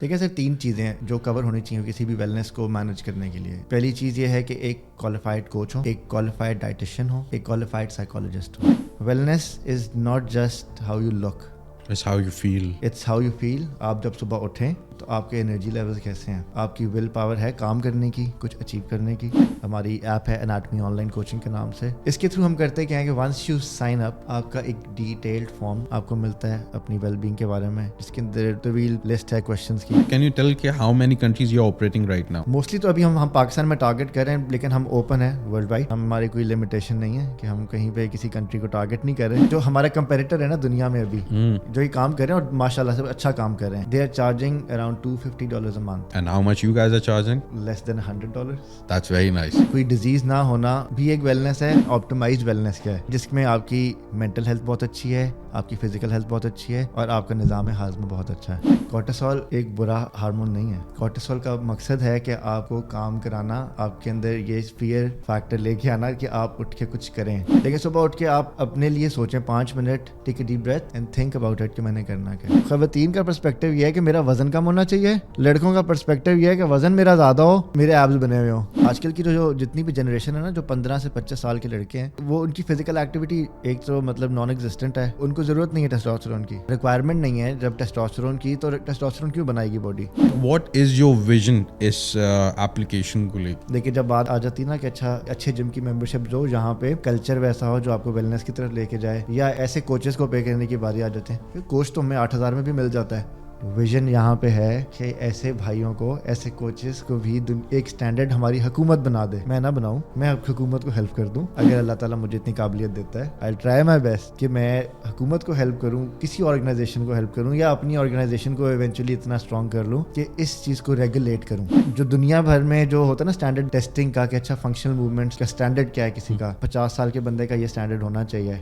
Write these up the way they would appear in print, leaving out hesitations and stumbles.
دیکھیں سر 3 چیزیں ہیں جو کور ہونی چاہیے کسی بھی ویلنس کو مینج کرنے کے لیے. پہلی چیز یہ ہے کہ ایک کوالیفائڈ کوچ ہو, ایک کوالیفائڈ ڈائٹیشین ہو, ایک کوالیفائڈ سائیکالوجسٹ ہو. Wellness is not just how you look, It's how you feel. It's how you feel. آپ جب صبح اٹھیں تو آپ کے انرجی لیولز کیسے ہیں, آپ کی ول پاور ہے کام کرنے کی, کچھ اچیو کرنے کی. ہماری ایپ ہے اناٹمی آن لائن کوچنگ کے نام سے. اس کے تھرو ہم کرتے کیا ہیں کہ ونس یو سائن اپ, آپ کا ایک ڈیٹیلڈ فارم آپ کو ملتا ہے اپنی ویل بینگ کے بارے میں, جس کے اندر طویل لسٹ ہے کویشچنس کی. Can you tell how many countries you're operating right now? Mostly تو ابھی ہم پاکستان میں ٹارگیٹ کر رہے ہیں, لیکن ہم اوپن ہے ورلڈ وائڈ. ہماری کوئی لمیٹیشن نہیں ہے کہ ہم کہیں پہ کسی کنٹری کو ٹارگیٹ نہیں کر رہے. جو ہمارا کمپیٹیٹر ہے نا دنیا میں ابھی, جو یہ کام کر رہے ہیں اور ماشاء اللہ سے اچھا کام کر رہے ہیں, they are charging around $250 a month. And how much you guys are charging? Less than $100. That's very nice. کوئی ڈیزیز نہ ہونا بھی ایک ویلنس ہے. آپٹیمائزڈ ویلنس کیا ہے, جس میں آپ کی مینٹل ہیلتھ بہت اچھی ہے, آپ کی فزیکل ہیلتھ بہت اچھی ہے, اور آپ کا نظام ہاضمہ بہت اچھا ہے. کورٹیسول ایک برا ہارمون نہیں ہے. کورٹیسول کا مقصد ہے کہ آپ کو کام کرانا, آپ کے اندر یہ فیئر فیکٹر لے کے آنا کہ آپ اٹھ کے کچھ کریں. لیکن صبح اٹھ کے آپ اپنے لیے سوچیں 5 minute, take a deep breath and think about it کہ میں نے کرنا کیا. خواتین کا پرسپیکٹو یہ ہے کہ میرا وزن کم ہونا چاہیے, لڑکوں کا پرسپیکٹو یہ ہے کہ وزن میرا زیادہ ہو, میرے ایبز بنے ہوئے ہوں. آج کل کی جو جتنی بھی جنریشن ہے نا, جو 15 سے 25 سال کے لڑکے ہیں, وہ ان کی فزیکل ایکٹیویٹی ایک تو مطلب نان ایگزسٹنٹ ہے. ان کو ضرورت نہیں ہے ٹیسٹوسٹیرون کی, ریکوائرمنٹ نہیں ہے جب ٹیسٹوسٹیرون کی, تو ٹیسٹوسٹیرون کیوں بنائے گی body. What is your vision اس application کو لے کے؟ دیکھیے جب بات آ جاتی ہے نا کہ اچھے جم کی ممبرشپ جو جہاں پہ کلچر ویسا ہو جو آپ کو ویلنس کی طرف لے کے جائے, یا ایسے کوچز کو پے کرنے کی باری آ جاتے ہیں. کوچ تو ہمیں 8,000 میں بھی مل جاتا ہے. ویژن یہاں پہ ہے کہ ایسے بھائیوں کو, ایسے کوچز کو بھی ایک سٹینڈرڈ ہماری حکومت بنا دے. میں نہ بناؤں, میں حکومت کو ہیلپ کر دوں. اگر اللہ تعالیٰ مجھے اتنی قابلیت دیتا ہے, آئی ٹرائی مائی بیسٹ کہ میں حکومت کو ہیلپ کروں, کسی آرگنائزیشن کو ہیلپ کروں, یا اپنی آرگنائزیشن کو ایونچولی اتنا اسٹرانگ کر لوں کہ اس چیز کو ریگولیٹ کروں. جو دنیا بھر میں جو ہوتا ہے نا اسٹینڈرڈ ٹیسٹنگ کا, کہ اچھا فنکشنل موومنٹس کا اسٹینڈرڈ کیا ہے, کسی کا 50 سال کے بندے کا یہ اسٹینڈرڈ ہونا چاہیے,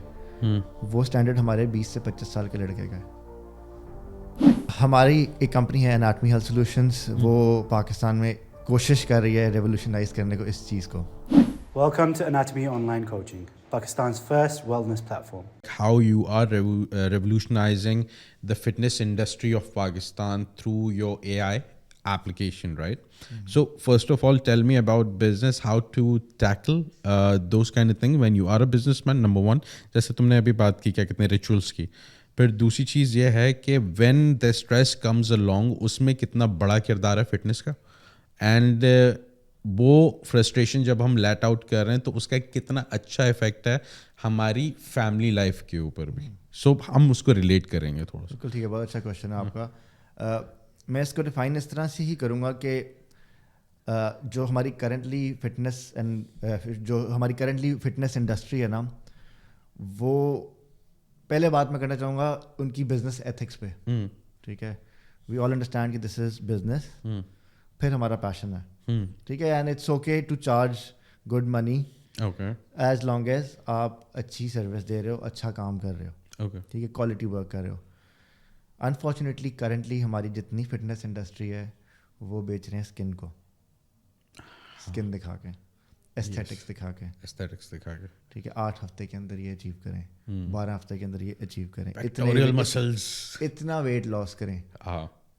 وہ اسٹینڈرڈ ہمارے 20 سے 25 سال کے لڑکے کا ہے. ہماری ایک کمپنی ہے اناٹمی ہیلتھ سولوشنز, وہ پاکستان میں کوشش کر رہی ہے ریولیوشنائز کرنے کو اس چیز کو. Welcome to Anatomy Online Coaching, Pakistan's first wellness platform. How you are revolutionizing the fitness industry of Pakistan through your AI application, right? So first of all, tell me about business, how to tackle those kind of things when you are a businessman. Number one, جیسے تم نے ابھی بات کی کیا کتنے rituals کی. پھر دوسری چیز یہ ہے کہ when the stress comes along, اس میں کتنا بڑا کردار ہے فٹنس کا, اینڈ وہ فرسٹریشن جب ہم لیٹ آؤٹ کر رہے ہیں تو اس کا کتنا اچھا افیکٹ ہے ہماری فیملی لائف کے اوپر بھی. سو ہم اس کو ریلیٹ کریں گے تھوڑا سا. بالکل ٹھیک ہے, بہت اچھا کویشچن ہے آپ کا. میں اس کو ڈیفائن اس طرح سے ہی کروں گا کہ جو ہماری کرنٹلی فٹنس انڈسٹری ہے نا, وہ پہلے بات میں کرنا چاہوں گا ان کی بزنس ایتھکس پہ. ٹھیک ہے, وی آل انڈرسٹینڈ کہ دس از بزنس, پھر ہمارا پیشن ہے. ٹھیک ہے, and it's okay to charge good money as long as آپ اچھی سروس دے رہے ہو, اچھا کام کر رہے ہو. ٹھیک ہے, کوالٹی ورک کر رہے ہو. انفارچونیٹلی کرنٹلی ہماری جتنی فٹنس انڈسٹری ہے وہ بیچ رہے ہیں اسکن کو, اسکن دکھا کے, ایستھیٹکس دکھا کے. ٹھیک ہے, 8 ہفتے کے اندر یہ اچیو کریں, 12 ہفتے کے اندر یہ اچیو کریں, اتنا ویٹ لاس کریں,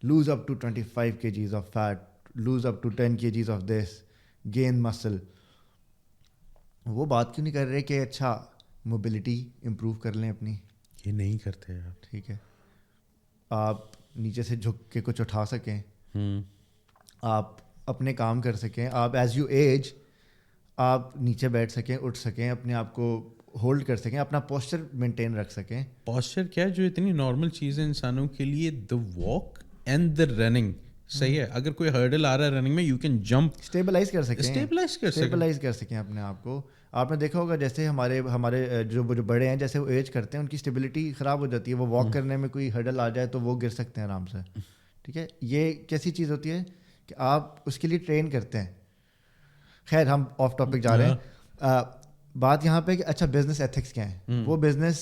lose up to 25 kgs of fat, lose up to 10 kgs of this, gain muscle. وہ بات کیوں نہیں کر رہے کہ اچھا موبلٹی امپروو کر لیں اپنی؟ یہ نہیں کرتے یار. ٹھیک ہے, آپ نیچے سے جھک کے کچھ اٹھا سکیں, آپ اپنے کام کر سکیں, آپ ایز یو ایج آپ نیچے بیٹھ سکیں, اٹھ سکیں, اپنے آپ کو ہولڈ کر سکیں, اپنا پوسچر مینٹین رکھ سکیں. پوسچر کیا ہے جو اتنی نارمل چیز ہے انسانوں کے لیے, دا واک اینڈ دا رننگ. صحیح ہے, اگر کوئی ہرڈل آ رہا ہے رننگ میں, یو کین جمپ, اسٹیبلائز کر سکیں, اسٹیبلائز کر سکیں اپنے آپ کو. آپ نے دیکھا ہوگا جیسے ہمارے جو بڑے ہیں, جیسے وہ ایج کرتے ہیں ان کی اسٹیبلٹی خراب ہو جاتی ہے, وہ واک کرنے میں کوئی ہرڈل آ جائے تو وہ گر سکتے ہیں آرام سے. ٹھیک ہے, یہ کیسی چیز ہوتی ہے کہ آپ اس کے لیے ٹرین کرتے ہیں. خیر ہم آف ٹاپک جا رہے ہیں. بات یہاں پہ کہ اچھا بزنس ایتھکس کیا ہیں. وہ بزنس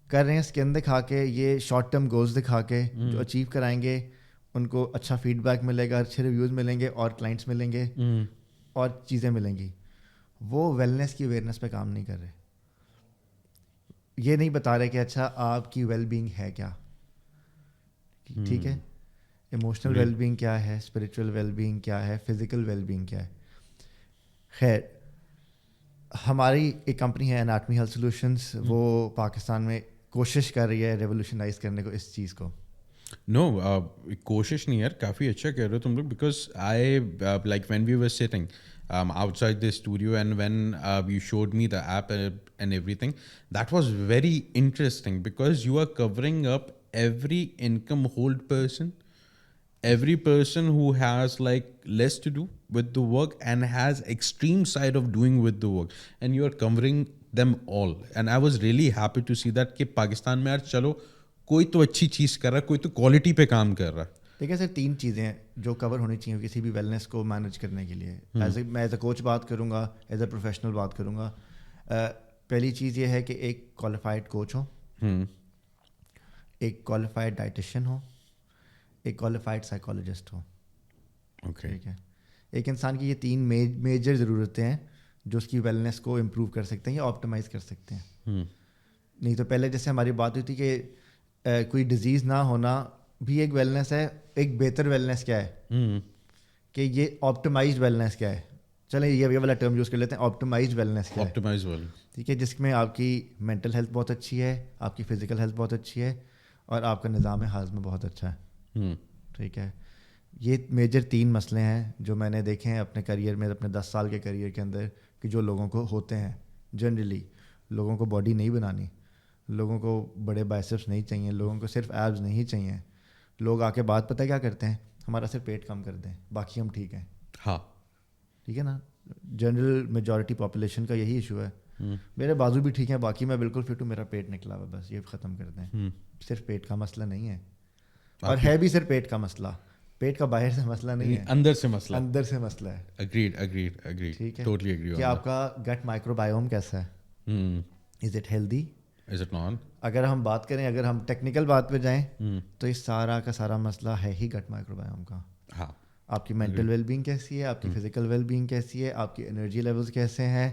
کر رہے ہیں اسکن دکھا کے, یہ شارٹ ٹرم گولز دکھا کے, جو اچیو کرائیں گے ان کو اچھا فیڈ بیک ملے گا, اچھے ریویوز ملیں گے, اور کلائنٹس ملیں گے, اور چیزیں ملیں گی. وہ ویلنس کی اویئرنیس پہ کام نہیں کر رہے. یہ نہیں بتا رہے کہ اچھا آپ کی ویل بینگ ہے کیا. ٹھیک ہے, ایموشنل ویل بینگ کیا ہے, اسپریچول ویل بینگ کیا ہے, فزیکل ویل بینگ کیا ہے. خیر, ہماری ایک کمپنی ہے اناٹمی ہیلتھ سولوشنز, وہ پاکستان میں کوشش کر رہی ہے ریولیوشنائز کرنے کو اس چیز کو. نو کوشش نہیں یار, کافی اچھا کہہ رہے ہو تم لوگ, because I like when we were sitting outside the studio and when you showed me the app and everything, that was very interesting because you are covering up every income hold person, every person who has like less to do with the work and has extreme side of doing with the work, and you are covering them all. And I was really happy to see that کہ پاکستان میں یار چلو کوئی تو اچھی چیز کر رہا ہے, کوئی تو کوالٹی پہ کام کر رہا ہے. دیکھیں سر, 3 چیزیں ہیں جو کور ہونی چاہیے کسی بھی ویلنس کو مینیج کرنے کے لیے. میں ایز اے کوچ بات کروں گا, ایز اے پروفیشنل بات کروں گا. پہلی چیز یہ ہے کہ ایک کوالیفائڈ کوچ ہو, ایک کوالیفائڈ ڈائٹیشین ہو, ایک کوالیفائڈ سائیکالوجسٹ ہو. ٹھیک ہے, ایک انسان کی یہ 3 میجر ضرورتیں ہیں جو اس کی ویلنس کو امپروو کر سکتے ہیں یا آپٹیمائز کر سکتے ہیں. نہیں تو پہلے جیسے ہماری بات ہوئی تھی کہ کوئی ڈیزیز نہ ہونا بھی ایک ویلنس ہے. ایک بہتر ویلنس کیا ہے کہ یہ آپٹیمائزڈ ویلنس کیا ہے. چلیں یہ والا ٹرم یوز کر لیتے ہیں, آپٹیمائزڈ ویلنس کیا ہے. ٹھیک ہے, جس میں آپ کی مینٹل ہیلتھ بہت اچھی ہے, آپ کی فزیکل ہیلتھ بہت اچھی ہے, اور آپ کا نظام ہاضمہ بہت اچھا ہے. ٹھیک ہے, یہ میجر 3 مسئلے ہیں جو میں نے دیکھے ہیں اپنے کریئر میں, اپنے 10 سال کے کریئر کے اندر, کہ جو لوگوں کو ہوتے ہیں. جنرلی لوگوں کو باڈی نہیں بنانی, لوگوں کو بڑے بائسپس نہیں چاہیے, لوگوں کو صرف ایبز نہیں چاہیے. لوگ آ کے بات پتہ کیا کرتے ہیں, ہمارا صرف پیٹ کم کر دیں, باقی ہم ٹھیک ہیں. ہاں ٹھیک ہے نا, جنرل میجورٹی پاپولیشن کا یہی ایشو ہے. میرے بازو بھی ٹھیک ہیں, باقی میں بالکل فٹ ہوں, میرا پیٹ نکلا ہوا, بس یہ ختم کر دیں. صرف پیٹ کا مسئلہ نہیں ہے, اور ہے بھی صرف پیٹ کا مسئلہ, پیٹ کا باہر سے مسئلہ نہیں ہے, اندر سے مسئلہ, اندر سے مسئلہ ہے. اگریڈ. ٹھیک ہے, ٹوٹلی اگری. کہ آپ کا گٹ مائکرو بایوم کیسا ہے, is it healthy, is it non. اگر ہم بات کریں, اگر ہم ٹیکنیکل بات پہ جائیں تو اس سارا کا سارا مسئلہ ہے ہی گٹ مائکرو بایوم کا. ہاں, آپ کی مینٹل ویل بینگ کیسی ہے, آپ کی فزیکل ویل بینگ کیسی ہے, آپ کی انرجی لیولز کیسے ہیں,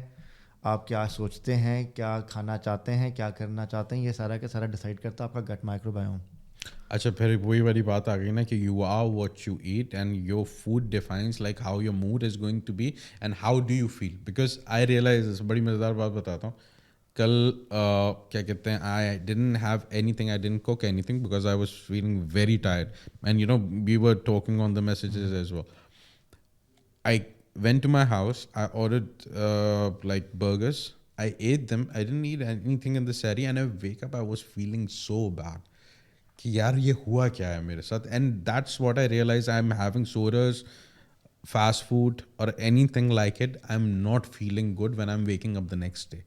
آپ کیا سوچتے ہیں, کیا کھانا چاہتے ہیں, کیا کرنا چاہتے ہیں, یہ سارا کا سارا ڈیسائڈ کرتا ہے آپ کا گٹ مائکرو بایوم. اچھا, پھر وہی والی بات آ گئی نا کہ you are what you eat and your food defines like how your mood is going to be and how do you feel. Because I realise, بڑی مزیدار بات بتاتا ہوں, کل کیا کہتے ہیں, I didn't have anything, I didn't cook anything because I was feeling very tired and you know we were talking on the messages as well. I went to my house, I ordered like burgers, I ate them, I didn't eat anything in the sari, and I wake up, I was feeling so bad کہ یار یہ ہوا کیا ہے میرے ساتھ. And that's what I realize, I am having sores, fast food اور anything like it, I am not feeling good when I am waking up the next day,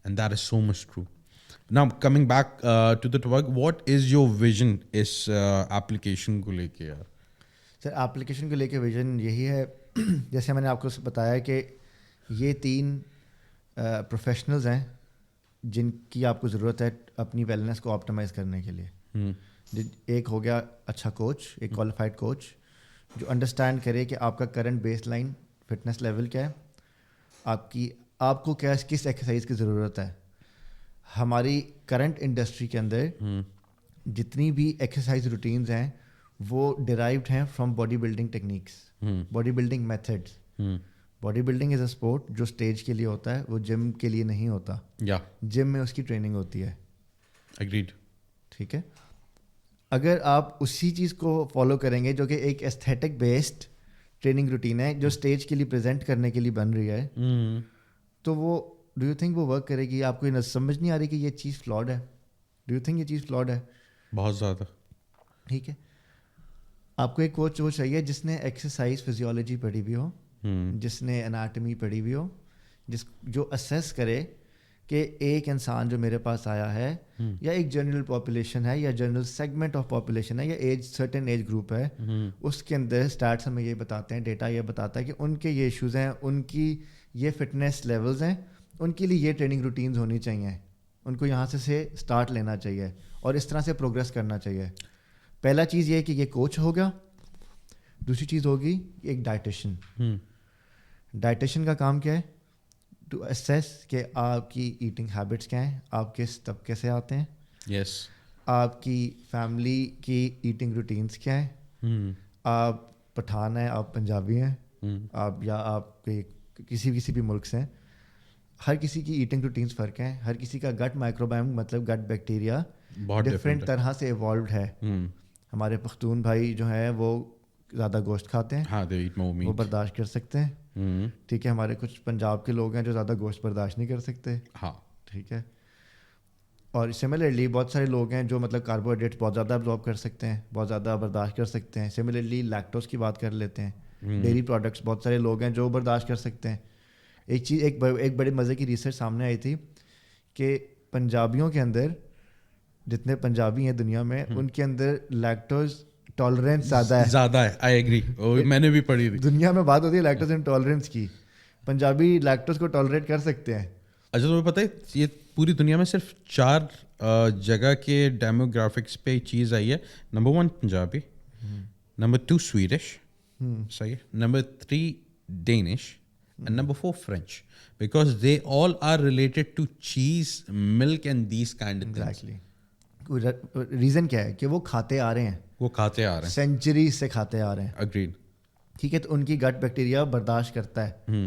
and that is so much true. Now coming back to the topic, what is your vision اس application کو لے کے یار؟ سر application کو لے کے vision یہی ہے, جیسے میں نے آپ کو بتایا کہ یہ 3 پروفیشنلز ہیں جن کی آپ کو ضرورت ہے اپنی ویلنس کو آپٹیمائز کرنے کے لیے. ایک ہو گیا اچھا کوچ, ایک کوالیفائڈ کوچ جو انڈرسٹینڈ کرے کہ آپ کا current base line fitness level کیا ہے, آپ کو کیا کس ایکسرسائز کی ضرورت ہے. ہماری کرنٹ انڈسٹری کے اندر جتنی بھی ایکسرسائز روٹینز ہیں وہ ڈیرائیوڈ ہیں from body building techniques, body building methods. Body building is a sport جو اسٹیج کے لیے ہوتا ہے, وہ جم کے لیے نہیں ہوتا. جم میں اس کی ٹریننگ ہوتی ہے. اگریڈ. ٹھیک ہے, اگر آپ اسی چیز کو فالو کریں گے جو کہ ایک ایستھیٹک بیسڈ ٹریننگ روٹین ہے جو اسٹیج کے لیے پریزنٹ کرنے کے لیے بن رہی ہے, تو وہ ڈو یو تھنک وہ ورک کرے گی؟ آپ کو یہ سمجھ نہیں آ رہی کہ یہ چیز فلاڈ ہے؟ ڈو یو تھنک یہ چیز فلاڈ ہے؟ بہت زیادہ. ٹھیک ہے, آپ کو ایک کوچ وہ چاہیے جس نے ایکسرسائز فزیولوجی پڑھی ہوئی ہو, جس نے اناٹمی پڑھی ہوئی ہو, جو اسیس کرے کہ ایک انسان جو میرے پاس آیا ہے یا ایک جنرل پاپولیشن ہے یا جنرل سیگمنٹ آف پاپولیشن ہے یا ایج سرٹن ایج گروپ ہے, اس کے اندر اسٹیٹس ہمیں یہ بتاتے ہیں, ڈیٹا یہ بتاتا ہے کہ ان کے یہ ایشوز ہیں, ان کی یہ فٹنس لیولز ہیں, ان کے لیے یہ ٹریننگ روٹینز ہونی چاہیے, ان کو یہاں سے اسٹارٹ لینا چاہیے اور اس طرح سے پروگریس کرنا چاہیے. پہلا چیز یہ ہے کہ یہ کوچ ہوگا. دوسری چیز ہوگی ایک ڈائٹیشن. ڈائٹیشن کا کام کیا ہے؟ ٹو اسیس کہ آپ کی ایٹنگ ہیبٹس کیا ہیں, آپ کس طبقے سے آتے ہیں, یس, آپ کی فیملی کی ایٹنگ روٹینس کیا ہیں, آپ پٹھان ہیں, آپ پنجابی ہیں, آپ یا آپ کسی بھی ملک سے ہیں, ہر کسی کی ایٹنگ روٹینس فرق ہیں, ہر کسی کا گٹ مائکروبائم مطلب گٹ بیکٹیریا ڈفرینٹ طرح سے ایوالوڈ ہے. ہمارے پختون بھائی جو ہیں وہ زیادہ گوشت کھاتے ہیں, وہ برداشت کر سکتے ہیں, ٹھیک ہے. ہمارے کچھ پنجاب کے لوگ ہیں جو زیادہ گوشت برداشت نہیں کر سکتے, ٹھیک ہے. اور سملرلی بہت سارے لوگ ہیں جو مطلب کاربوہائیڈریٹس بہت زیادہ ابزارب کر سکتے ہیں, بہت زیادہ برداشت کر سکتے ہیں. سملرلی لیکٹوز کی بات کر لیتے ہیں, ڈیری پروڈکٹس بہت سارے لوگ ہیں جو برداشت کر سکتے ہیں. ایک بڑے مزے کی ریسرچ سامنے آئی تھی کہ پنجابیوں کے اندر, جتنے پنجابی ہیں دنیا میں, ان کے اندر لیکٹوز ٹالرنس زیادہ ہے. آئی ایگری, میں نے بھی پڑھی تھی. دنیا میں بات ہوتی ہے لیکٹوز انٹالرنس کی, پنجابی لیکٹوز کو ٹالریٹ کر سکتے ہیں. اچھا تمہیں پتہ ہے یہ پوری دنیا میں صرف 4 جگہ کے ڈیموگرافکس پہ چیز آئی ہے. نمبر 1 پنجابی, نمبر 2 سویڈش, صحیح ہے, number 3 Danish, and number 4 French, because they all are related to cheese, milk and these kind of things. Exactly. Reason کیا ہے کہ وہ کھاتے آ رہے ہیں, سینچری سے کھاتے آ رہے ہیں. Agreed. ٹھیک ہے, تو ان کی گٹ بیکٹیریا برداشت کرتا ہے.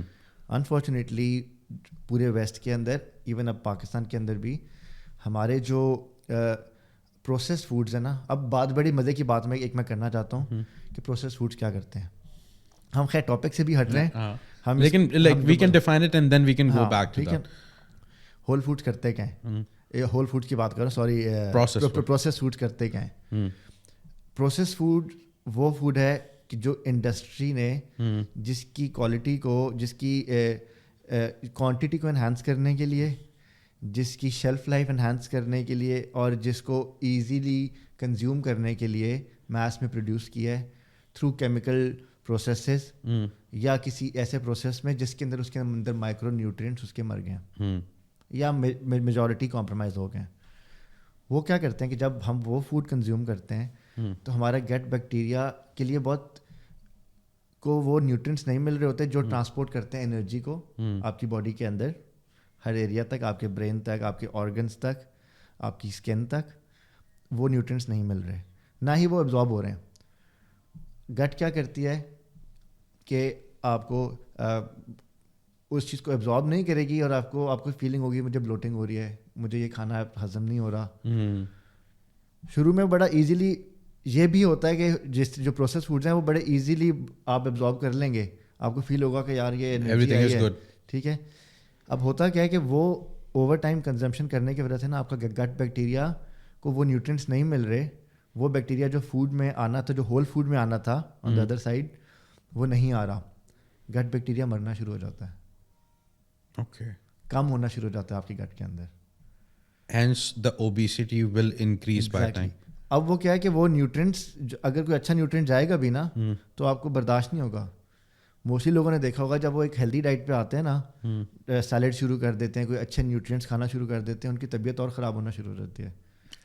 انفارچونیٹلی پورے ویسٹ کے اندر, ایون اب پاکستان کے اندر بھی, ہمارے جو پروسیس فوڈز ہیں نا, اب بات بڑی مزے کی بات میں کرنا چاہتا ہوں کہ پروسیس فوڈز کیا کرتے ہیں. ہم خیر ٹاپک سے بھی ہٹ رہے ہیں, لیکن like we can define it and then we can go back to that. Whole foods کرتے کیا ہیں, ہول فوڈز کی بات کرو, سوری, پروسیس فوڈز کرتے کیا ہیں. پروسیس فوڈ وہ فوڈ ہے کہ جو انڈسٹری نے جس کی کوالٹی کو, جس کی کوانٹٹی کو انہانس کرنے کے لیے, جس کی شیلف لائف انہانس کرنے کے لیے, اور جس کو ایزیلی کنزیوم کرنے کے لیے میس میں پروڈیوس کیا ہے تھرو کیمیکل پروسیسز یا کسی ایسے پروسیس میں جس کے اندر مائکرو نیوٹرینٹس اس کے مر گئے ہیں یا میجورٹی کمپرومائز ہو گئے ہیں. وہ کیا کرتے ہیں کہ جب ہم وہ فوڈ کنزیوم کرتے ہیں تو ہمارا گٹ بیکٹیریا کے لیے بہت کو وہ نیوٹرینٹس نہیں مل رہے ہوتے جو ٹرانسپورٹ کرتے ہیں انرجی کو آپ کی باڈی کے اندر, ہر ایریا تک, آپ کے برین تک, آپ کے آرگنس تک, آپ کی اسکن تک. وہ نیوٹرینٹس نہیں مل رہے, نہ ہی وہ ایبزارب ہو رہے ہیں. گٹ کیا کرتی ہے کہ آپ کو اس چیز کو ایبزارب نہیں کرے گی, اور آپ کو فیلنگ ہوگی مجھے بلوٹنگ ہو رہی ہے, مجھے یہ کھانا ہضم نہیں ہو رہا. شروع میں بڑا ایزیلی یہ بھی ہوتا ہے کہ جو پروسیس فوڈز ہیں وہ بڑے ایزیلی آپ ایبزارب کر لیں گے, آپ کو فیل ہوگا کہ یار یہ انرجی ہے, ٹھیک ہے. اب ہوتا کیا ہے کہ وہ اوور ٹائم کنزمپشن کرنے کی وجہ سے نا آپ کا گٹ بیکٹیریا کو وہ نیوٹرینٹس نہیں مل رہے. وہ بیکٹیریا جو فوڈ میں آنا تھا, جو ہول فوڈ میں آنا تھا آن دا ادر سائڈ, وہ نہیں آ رہا. گٹ بیکٹیریا مرنا شروع ہو جاتا ہے, اوکے, کم ہونا شروع ہو جاتا ہے آپ کے گٹ کے اندر. hence the obesity will increase by time. اب وہ کیا ہے کہ وہ نیوٹرینٹس, اگر کوئی اچھا نیوٹرینٹ جائے گا بھی نا تو آپ کو برداشت نہیں ہوگا. موسٹلی لوگوں نے دیکھا ہوگا جب وہ ایک ہیلدی ڈائٹ پہ آتے ہیں نا, سیلڈ شروع کر دیتے ہیں, کوئی اچھے نیوٹرینٹس کھانا شروع کر دیتے ہیں, ان کی طبیعت اور خراب ہونا شروع ہو جاتی ہے.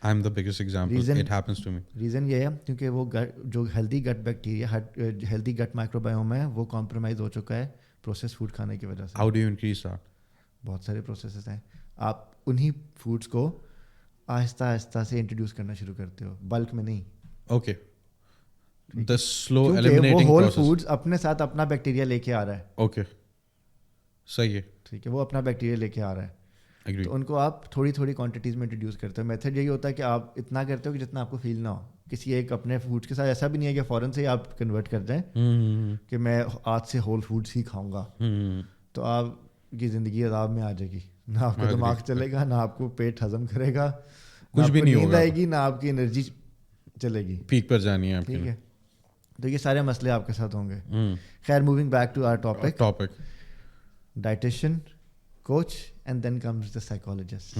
I'm the biggest example. It happens to me. Reason یہ ہے کیونکہ وہ جو ہیلدی گٹ بیکٹیریا, ہیلدی گٹ مائکروبائوم ہے, وہ کمپرومائز ہو چکا ہے پروسیس فوڈ کھانے کی وجہ سے. How do you increase that? بہت سارے پروسیسز ہیں. آپ انہی فوڈس کو آہستہ آہستہ سے انٹروڈیوس کرنا شروع کرتے ہو, بلک میں نہیں. Okay. The slow eliminating process. وہ ہول فوڈز اپنے ساتھ اپنا بیکٹیریا لے کے آ رہا ہے. Okay. صحیح ہے. ٹھیک ہے, وہ اپنا بیکٹیریا لے کے آ رہا ہے. تو ان کو آپ تھوڑی تھوڑی کوانٹٹیز میں انٹروڈیوس کرتے ہو. میتھڈ یہی ہوتا ہے کہ آپ اتنا کرتے ہو کہ جتنا آپ کو فیل نہ ہو. کسی ایک اپنے فوڈ کے ساتھ ایسا بھی نہیں ہے کہ فوراً سے ہی آپ کنورٹ کر جائیں کہ میں آج سے ہول فوڈس ہی کھاؤں گا, تو آپ کی زندگی عذاب میں آ جائے گی. نہ آپ کو دماغ چلے گا, نہ آپ کو پیٹ ہضم کرے گا, کچھ بھی نہیں ہوگا, نیند آئے گی, نہ آپ کی انرجی چلے گی, پیک پر جانی ہے. ٹھیک ہے, تو یہ سارے مسئلے آپ کے ساتھ ہوں گے. خیر, moving back to our topic, dietitian, coach, and then comes the psychologist.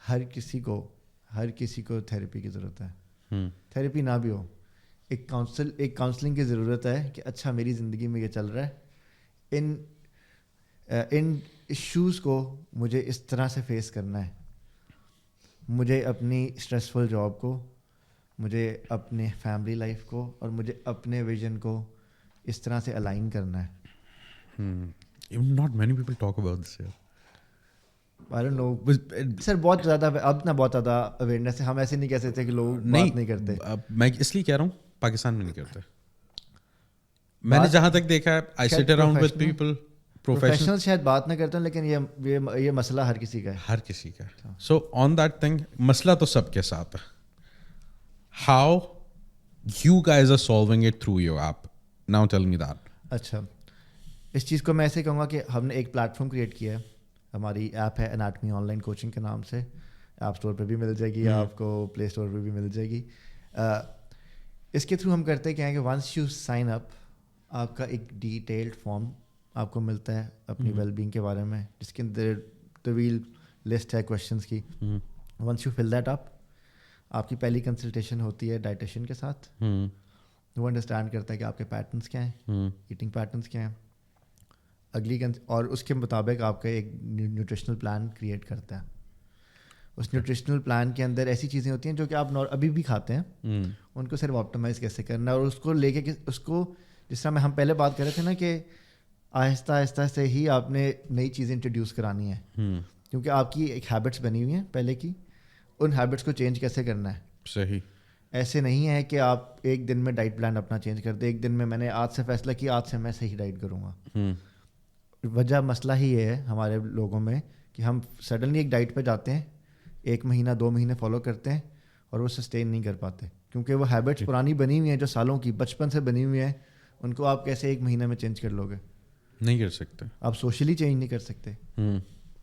ہر کسی کو تھیراپی کی ضرورت ہے. تھیراپی نہ بھی ہو, ایک کاؤنسلنگ کی ضرورت ہے کہ اچھا میری زندگی میں یہ چل رہا ہے, ان ایشوز کو مجھے اس طرح سے فیس کرنا ہے, مجھے اپنی اسٹریسفل جاب کو, مجھے اپنے فیملی لائف کو, اور مجھے اپنے ویژن کو اس طرح سے الائن کرنا ہے. Not many people talk about this here. I don't know سر بہت زیادہ اب نا بہت زیادہ اویئرنیس ہے. ہم ایسے نہیں کہہ سکتے کہ لوگ بات نہیں کرتے. میں اس لیے کہہ رہا ہوں پاکستان میں نہیں کرتے. میں نے جہاں تک دیکھا ہے I sit around with people professional شاید بات نہ کرتے ہیں, لیکن یہ مسئلہ ہر کسی کا ہے. ہر کسی کا. سو آن دیٹ تھنگ مسئلہ تو سب کے ساتھ ہے. How you guys are solving it through your app, now tell me that. اچھا, اس چیز کو میں ایسے کہوں گا کہ ہم نے ایک پلیٹ فارم کریٹ کیا ہے. ہماری ایپ ہے اناٹمی آن لائن کوچنگ کے نام سے. ایپ اسٹور پہ بھی مل جائے گی, آپ کو پلے اسٹور پہ بھی مل جائے گی. اس کے تھرو ہم کرتے کیا ہے کہ ونس یو سائن اپ, آپ کا ایک ڈیٹیلڈ فارم آپ کو ملتا ہے اپنی ویل بینگ کے بارے میں, جس کے اندر طویل لسٹ ہے کویشچنس کی. Once you fill that up, آپ کی پہلی کنسلٹیشن ہوتی ہے ڈائٹیشین کے ساتھ. وہ انڈرسٹینڈ کرتا ہے کہ آپ کے پیٹرنس کیا ہیں, ایٹنگ پیٹرنس کیا ہیں. اگلی اور اس کے مطابق آپ کا ایک نیوٹریشنل پلان کریٹ کرتا ہے. اس نیوٹریشنل پلان کے اندر ایسی چیزیں ہوتی ہیں جو کہ آپ ابھی بھی کھاتے ہیں, ان کو صرف آپٹیمائز کیسے کرنا ہے, اور اس کو لے کے اس کو جس طرح ہم پہلے بات کر رہے تھے نا کہ آہستہ آہستہ سے ہی آپ نے نئی چیزیں انٹروڈیوس کرانی ہے, کیونکہ آپ کی ایک ہیبٹس بنی ہوئی ہیں پہلے کی. ان ہیبٹس کو چینج کیسے کرنا ہے. صحیح. ایسے نہیں ہے کہ آپ ایک دن میں ڈائٹ پلان اپنا چینج کر دیں. ایک دن میں نے آج سے فیصلہ کیا, آج سے میں صحیح ڈائٹ کروں گا. وجہ مسئلہ ہی یہ ہے ہمارے لوگوں میں کہ ہم سڈنلی ایک ڈائٹ پہ جاتے ہیں, 1 مہینہ 2 مہینے فالو کرتے ہیں, اور وہ سسٹین نہیں کر پاتے, کیونکہ وہ ہیبٹس پرانی بنی ہوئی ہیں جو سالوں کی بچپن سے بنی ہوئی ہیں. ان کو آپ کیسے 1 مہینے میں چینج کر لو گے؟ نہیں کر سکتے. آپ سوشلی چینج نہیں کر سکتے.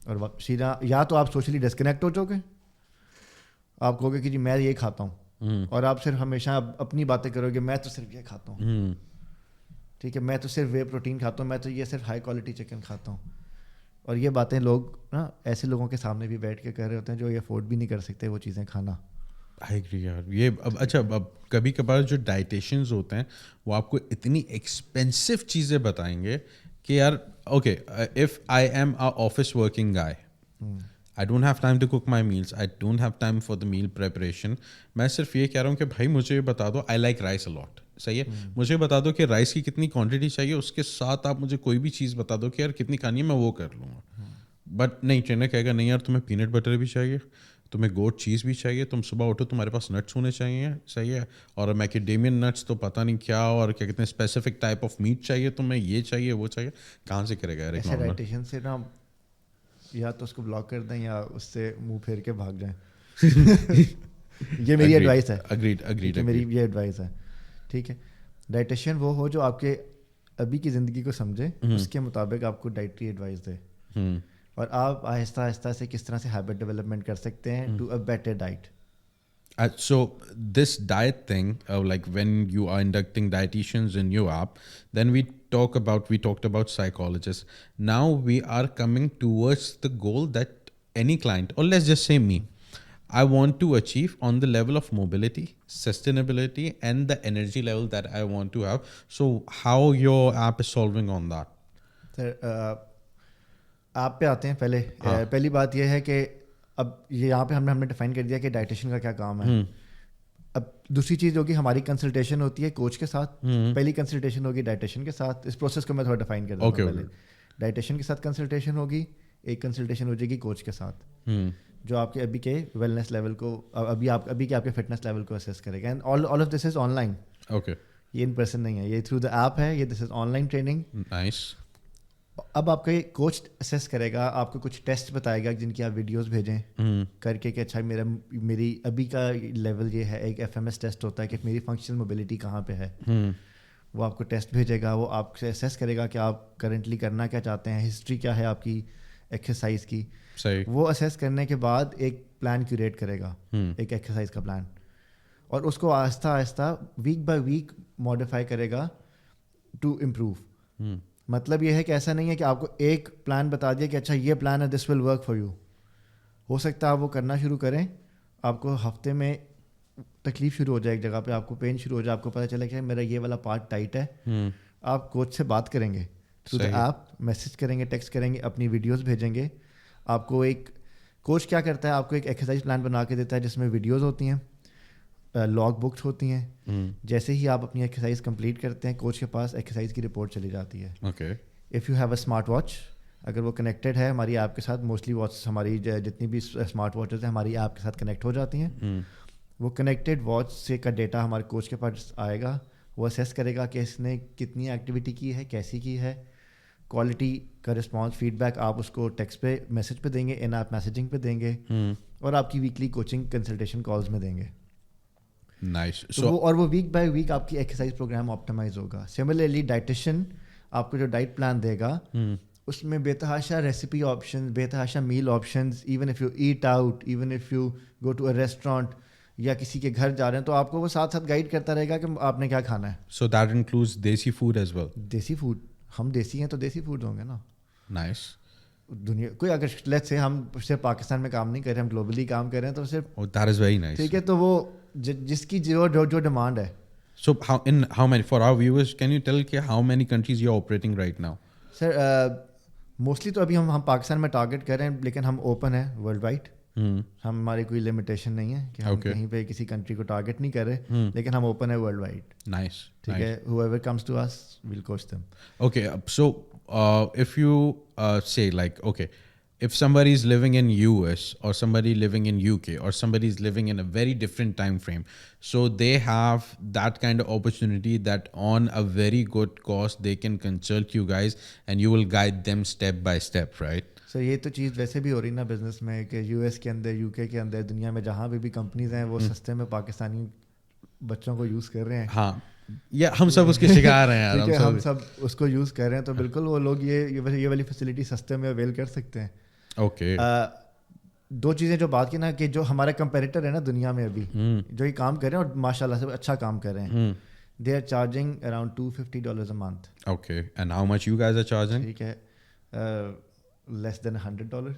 اور سیدھا یا تو آپ سوشلی ڈسکنیکٹ ہو چکے, آپ کہو گے کہ جی میں یہ کھاتا ہوں, اور آپ صرف ہمیشہ اپنی باتیں کرو گے, میں تو صرف یہ کھاتا ہوں, ٹھیک ہے, میں تو صرف وے پروٹین کھاتا ہوں, میں تو یہ صرف ہائی کوالٹی چکن کھاتا ہوں. اور یہ باتیں لوگ نا ایسے لوگوں کے سامنے بھی بیٹھ کے کر رہے ہوتے ہیں جو یہ افورڈ بھی نہیں کر سکتے وہ چیزیں کھانا. یہ اچھا, اب کبھی کبھار جو ڈائٹیشینز ہوتے ہیں وہ آپ کو اتنی ایکسپینسو چیزیں بتائیں گے کہ یار okay, if I am A office working guy, I don't have time to cook my meals, I don't have time for the meal preparation. میں صرف یہ کہہ رہا ہوں کہ بھائی مجھے یہ بتا دو, I like rice a lot, صحیح ہے, مجھے بتا دو کہ رائس کی کتنی کوانٹٹی چاہیے, اس کے ساتھ آپ مجھے کوئی بھی چیز بتا دو کہ یار کتنی کھانی ہے, میں وہ کر لوں گا. بٹ نہیں, ٹرینر کہے گا نہیں یار تمہیں پینٹ بٹر بھی چاہیے, تمہیں گوٹ چیز بھی چاہیے, تم صبح اٹھو تمہارے پاس نٹس ہونے چاہیے, صحیح ہے, اور میکیڈیمین نٹس تو پتہ نہیں کیا, اور کیا کہتے ہیں اسپیسیفک ٹائپ آف میٹ چاہیے تمہیں, یہ چاہیے وہ چاہیے. کہاں سے کرے گا ایسے ڈائٹیشین سے نا, یا تو اس کو بلاک کر دیں یا اس سے منہ پھیر کے بھاگ جائیں. یہ میری ایڈوائس ہے. اگریڈ میری یہ ایڈوائس ہے, ٹھیک ہے. ڈائٹیشین وہ ہو جو آپ کے ابھی کی زندگی کو سمجھے, اس کے مطابق آپ کو ڈائٹری ایڈوائس دے, اور آپ آہستہ آہستہ سے کس طرح سے ہیبٹ ڈیولپمنٹ کر سکتے ہیں to a better diet. So this diet thing, like when you are inducting dietitians in your app, then we talked about psychologists. Now we are coming towards the goal that any client, or let's just say me, I want to achieve on the level of mobility, sustainability, and the energy level that I want to have. So how your app is solving on that? Sir, آپ پہ آتے ہیں. پہلی بات یہ ہے کہ اب یہاں پہ ہم نے ڈیفائن کر دیا کہ ڈائٹیشین کا کیا کام ہے. اب دوسری چیز ہوگی ہماری کنسلٹیشن ہوتی ہے کوچ کے ساتھ. پہلی کنسلٹیشن ہوگی ڈائٹیشین کے ساتھ. اس پروسیس کو میں تھوڑا ڈیفائن کر دوں گا. پہلے ڈائٹیشین کے ساتھ کنسلٹیشن ہوگی, ایک کنسلٹیشن ہو جائے گی کوچ کے ساتھ, جو آپ کے ابھی کے ویلنس لیول کو, ابھی کے آپ کے فٹنس لیول کو اسیس کرے گا. And all of this is online. Okay, یہ ان پرسن نہیں ہے, یہ تھرو دا ایپ ہے, یہ دس is on line training. Nice. اب آپ کا کوچ اسیس کرے گا, آپ کو کچھ ٹیسٹ بتائے گا جن کی آپ ویڈیوز بھیجیں کر کے کہ اچھا میری ابھی کا لیول یہ ہے. ایک FMS ٹیسٹ ہوتا ہے کہ میری فنکشنل موبلٹی کہاں پہ ہے. وہ آپ کو ٹیسٹ بھیجے گا, وہ آپ سے اسیس کرے گا کہ آپ کرنٹلی کرنا کیا چاہتے ہیں, ہسٹری کیا ہے آپ کی ایکسرسائز کی. وہ اسیس کرنے کے بعد ایک پلان کیوریٹ کرے گا, ایک ایکسرسائز کا پلان, اور اس کو آہستہ آہستہ ویک بائی ویک ماڈیفائی کرے گا ٹو امپروو. مطلب یہ ہے کہ ایسا نہیں ہے کہ آپ کو ایک پلان بتا دیا کہ اچھا یہ پلان ہے, دس ول ورک فار یو. ہو سکتا ہے آپ وہ کرنا شروع کریں, آپ کو ہفتے میں تکلیف شروع ہو جائے, ایک جگہ پہ آپ کو پین شروع ہو جائے, آپ کو پتہ چلے کہ میرا یہ والا پارٹ ٹائٹ ہے. آپ کوچ سے بات کریں گے تھرو دا ایپ, میسج کریں گے, ٹیکسٹ کریں گے, اپنی ویڈیوز بھیجیں گے. آپ کو ایک کوچ کیا کرتا ہے, آپ کو ایک ایکسرسائز پلان بنا کے دیتا ہے جس میں ویڈیوز ہوتی ہیں, لاگ بکس ہوتی ہیں. جیسے ہی آپ اپنی ایکسرسائز کمپلیٹ کرتے ہیں, کوچ کے پاس ایکسرسائز کی رپورٹ چلی جاتی ہے. Okay. If you have a smart watch, اگر وہ کنیکٹیڈ ہے ہماری ایپ کے ساتھ, موسٹلی واچ ہماری جتنی بھی اسمارٹ واچز ہیں ہماری ایپ کے ساتھ کنیکٹ ہو جاتی ہیں. وہ کنیکٹیڈ واچ سے کا ڈیٹا ہمارے کوچ کے پاس آئے گا, وہ اسیس کرے گا کہ اس نے کتنی ایکٹیویٹی کی ہے, کیسی کی ہے, کوالٹی کا رسپانس فیڈ بیک آپ اس کو ٹیکسٹ پہ میسج پہ دیں گے, ان ایپ میسیجنگ پہ دیں گے, اور آپ کی ویکلی کوچنگ کنسلٹیشن کالز میں دیں گے. نائس. اور وہ ویک بائی ویک آپ کی ایکسرسائز پروگرام آپٹیمائز ہوگا. سملرلی ڈائٹیشین آپ کو جو ڈائٹ پلان دے گا اس میں بے تحاشا ریسیپی آپشنز, بے تحاشا meal options, even if you eat out, even if you go to a restaurant یا کسی کے گھر جا رہے ہیں تو آپ کو وہ ساتھ ساتھ گائڈ کرتا رہے گا کہ آپ نے کیا کھانا ہے. سو دیٹ انکلوڈز دیسی فوڈ ایز ویل. دیسی فوڈ, ہم دیسی ہیں تو دیسی فوڈ ہوں گے نا. نائس. دنیا کوئی اگر لیٹس سے ہم صرف پاکستان میں کام نہیں کر رہے, ہم گلوبلی کام کر رہے ہیں تو صرف دیٹ از ویری نائس. ٹھیک ہے, تو وہ جس کی جو ڈیمانڈ ہے. So how many, for our viewers, can you tell how many countries you are operating right now? Sir mostly تو ابھی ہم پاکستان میں ٹارگیٹ کر رہے ہیں, لیکن ہم اوپن ہیں ورلڈ وائڈ. ہماری کوئی لمیٹیشن نہیں ہے کہ ہم کہیں پہ کسی کنٹری کو ٹارگیٹ نہیں کر رہے, لیکن ہم اوپن ہے ورلڈ وائڈ. نائس. ٹھیک ہے, whoever comes to us we'll coach them. Okay, so if you say like, okay, if somebody is living in US or somebody living in UK or somebody is living in a very different time frame, so they have that kind of opportunity that on a very good cost they can consult you guys and you will guide them step by step, right? سر یہ تو چیز ویسے بھی ہو رہی نا business میں کہ U S کے اندر, یو کے کے اندر, دنیا میں جہاں بھی کمپنیز ہیں وہ سستے میں پاکستانی بچوں کو یوز کر رہے ہیں. ہاں, یا ہم سب اس کے شکار ہیں یار, ہم سب اس کو یوز کر رہے ہیں, تو بالکل وہ لوگ یہ والی فیسلٹی سستے میں اویل کر سکتے ہیں. اوکے. دو چیزیں جو بات کی نا کہ جو ہمارے کمپیریٹر ہیں نا دنیا میں ابھی جو یہ کام کر رہے ہیں اور ماشاء اللہ سے اچھا کام کر رہے ہیں, they are charging around $250 a month. Okay, and how much you guys are charging? ٹھیک ہے, less than $100.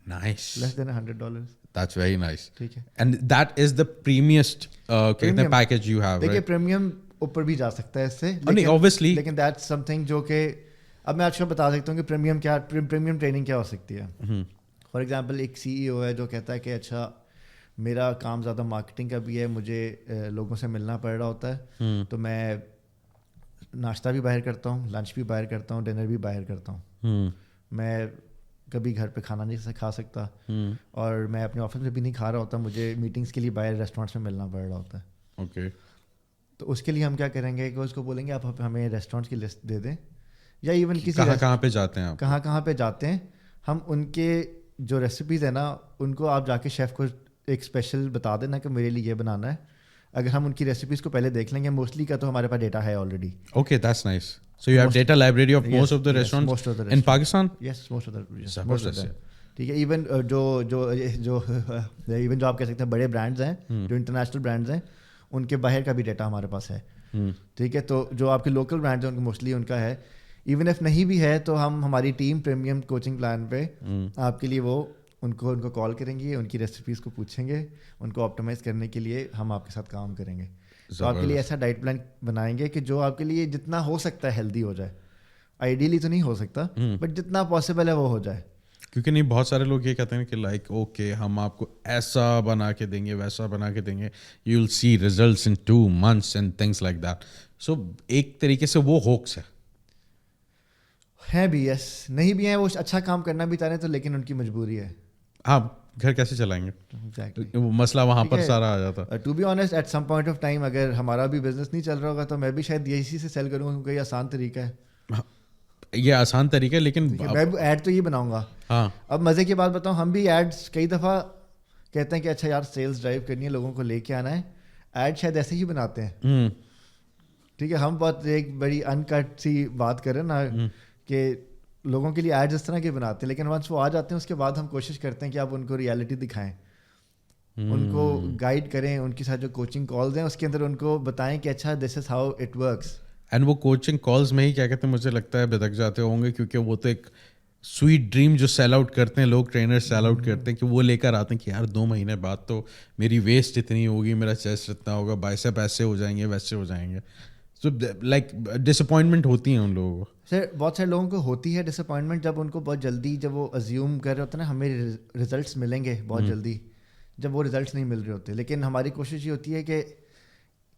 Nice. Less than $100. That's very nice. ٹھیک ہے, And that is the premiumest package you have, دیکھیے right? پریمیم اوپر بھی جا سکتا ہے اس سے, Obviously. لیکن دیٹس سم تھنگ جو کہ اب میں آج کو بتا سکتا ہوں کہ پریمیم ٹریننگ کیا ہو سکتی ہے. فار ایگزامپل ایک CEO ہے جو کہتا ہے کہ اچھا میرا کام زیادہ مارکیٹنگ کا بھی ہے, مجھے لوگوں سے ملنا پڑ رہا ہوتا ہے, تو میں ناشتہ بھی باہر کرتا ہوں, لنچ بھی باہر کرتا ہوں, ڈنر بھی باہر کرتا ہوں, میں کبھی گھر پہ کھانا نہیں کھا سکتا, اور میں اپنے آفس میں بھی نہیں کھا رہا ہوتا, مجھے میٹنگس کے لیے باہر ریسٹورینٹس میں ملنا پڑ رہا ہوتا ہے. اوکے. تو اس کے لیے ہم کیا کریں گے کہ اس کو بولیں گے آپ ہمیں ریسٹورینٹس کی لسٹ دے دیں, یا ایون کسی کہاں پہ جاتے ہیں آپ, کہاں پہ جاتے ہیں, ہم ان کے جو ریسیپیز ہیں نا ان کو آپ جا کے شیف کو ایک اسپیشل بتا دینا کہ میرے لیے یہ بنانا ہے. اگر ہم ان کی ریسیپیز کو پہلے دیکھ لیں گے, موسٹلی کا تو ہمارے پاس ڈیٹا ہے already. Okay, that's nice. So you have data library of most of the restaurants in Pakistan? Yes, most of them. ٹھیک ہے, ایون جو ایون جو آپ کہہ سکتے ہیں بڑے برانڈز ہیں, جو انٹرنیشنل برانڈز ہیں, ان کے باہر کا بھی ڈیٹا ہمارے پاس ہے. ٹھیک ہے, تو جو آپ کے لوکل برانڈز ہیں ان کو موسٹلی ان کا ہے. ایون ایف نہیں بھی ہے تو ہماری ٹیم پریمیم کوچنگ پلان پہ آپ کے لیے وہ ان کو کال کریں گے, ان کی ریسیپیز کو پوچھیں گے, ان کو آپٹیمائز کرنے کے لیے ہم آپ کے ساتھ کام کریں گے. تو آپ کے لیے ایسا ڈائٹ پلان بنائیں گے کہ جو آپ کے لیے جتنا ہو سکتا ہے ہیلدی ہو جائے. آئیڈیلی تو نہیں ہو سکتا, بٹ جتنا پاسبل ہے وہ ہو جائے. کیونکہ نہیں, بہت سارے لوگ یہ کہتے ہیں کہ لائک اوکے ہم آپ کو ایسا بنا کے دیں گے, ویسا بنا کے دیں گے, you will see results in 2 months and things like that. So ایک طریقے سے وہ ہوکس ہے بھی, یس, نہیں بھی ہیں, وہ اچھا کام کرنا بھی چاہ رہے ہیں تو, لیکن ان کی مجبوری ہے. آپ گھر کیسے چلائیں گے, وہ مسئلہ وہاں پر سارا آ جاتا. To be honest at some point of time اگر ہمارا بھی بزنس نہیں چل رہا ہوگا تو میں بھی شاید اسی سے سیل کروں گا, کیونکہ یہ آسان طریقہ ہے. یہ آسان طریقہ ہے, لیکن میں ایڈ تو یہ بناؤں گا. ہاں, اب مزے کی بات بتاؤں, ہم بھی ایڈس کئی دفعہ کہتے ہیں کہ اچھا یار سیلس ڈرائیو کرنی ہے, لوگوں کو لے کے آنا ہے, ایڈ شاید ایسے ہی بناتے ہیں. ٹھیک ہے, ہم بہت ایک بڑی ان کٹ سی بات کریں نا کہ لوگوں کے لیے ایڈز اس طرح کے بناتے ہیں, لیکن ونس وہ آ جاتے ہیں اس کے بعد ہم کوشش کرتے ہیں کہ آپ ان کو ریئلٹی دکھائیں, ان کو گائڈ کریں, ان کے ساتھ جو کوچنگ کالز ہیں اس کے اندر ان کو بتائیں کہ اچھا this is how it works. And وہ کوچنگ کالز میں ہی کیا کہتے ہیں, مجھے لگتا ہے بھٹک جاتے ہوں گے, کیونکہ وہ تو ایک سویٹ ڈریم جو سیل آؤٹ کرتے ہیں لوگ, ٹرینر سیل آؤٹ کرتے ہیں کہ وہ لے کر آتے ہیں کہ یار 2 مہینے بعد تو میری ویسٹ اتنی ہوگی, میرا چیسٹ اتنا ہوگا, بائسیپ ایسے ہو جائیں گے, ویسے ہو جائیں گے. سو لائک ڈس اپوائنٹمنٹ ہوتی ہیں ان لوگوں کو. سر بہت سارے لوگوں کو ہوتی ہے ڈس اپوائنٹمنٹ, جب ان کو بہت جلدی, جب وہ ازیوم کر رہے ہوتے ہیں نا ہمیں ریزلٹس ملیں گے بہت جلدی, جب وہ ریزلٹس نہیں مل رہے ہوتے. لیکن ہماری کوشش یہ ہوتی ہے کہ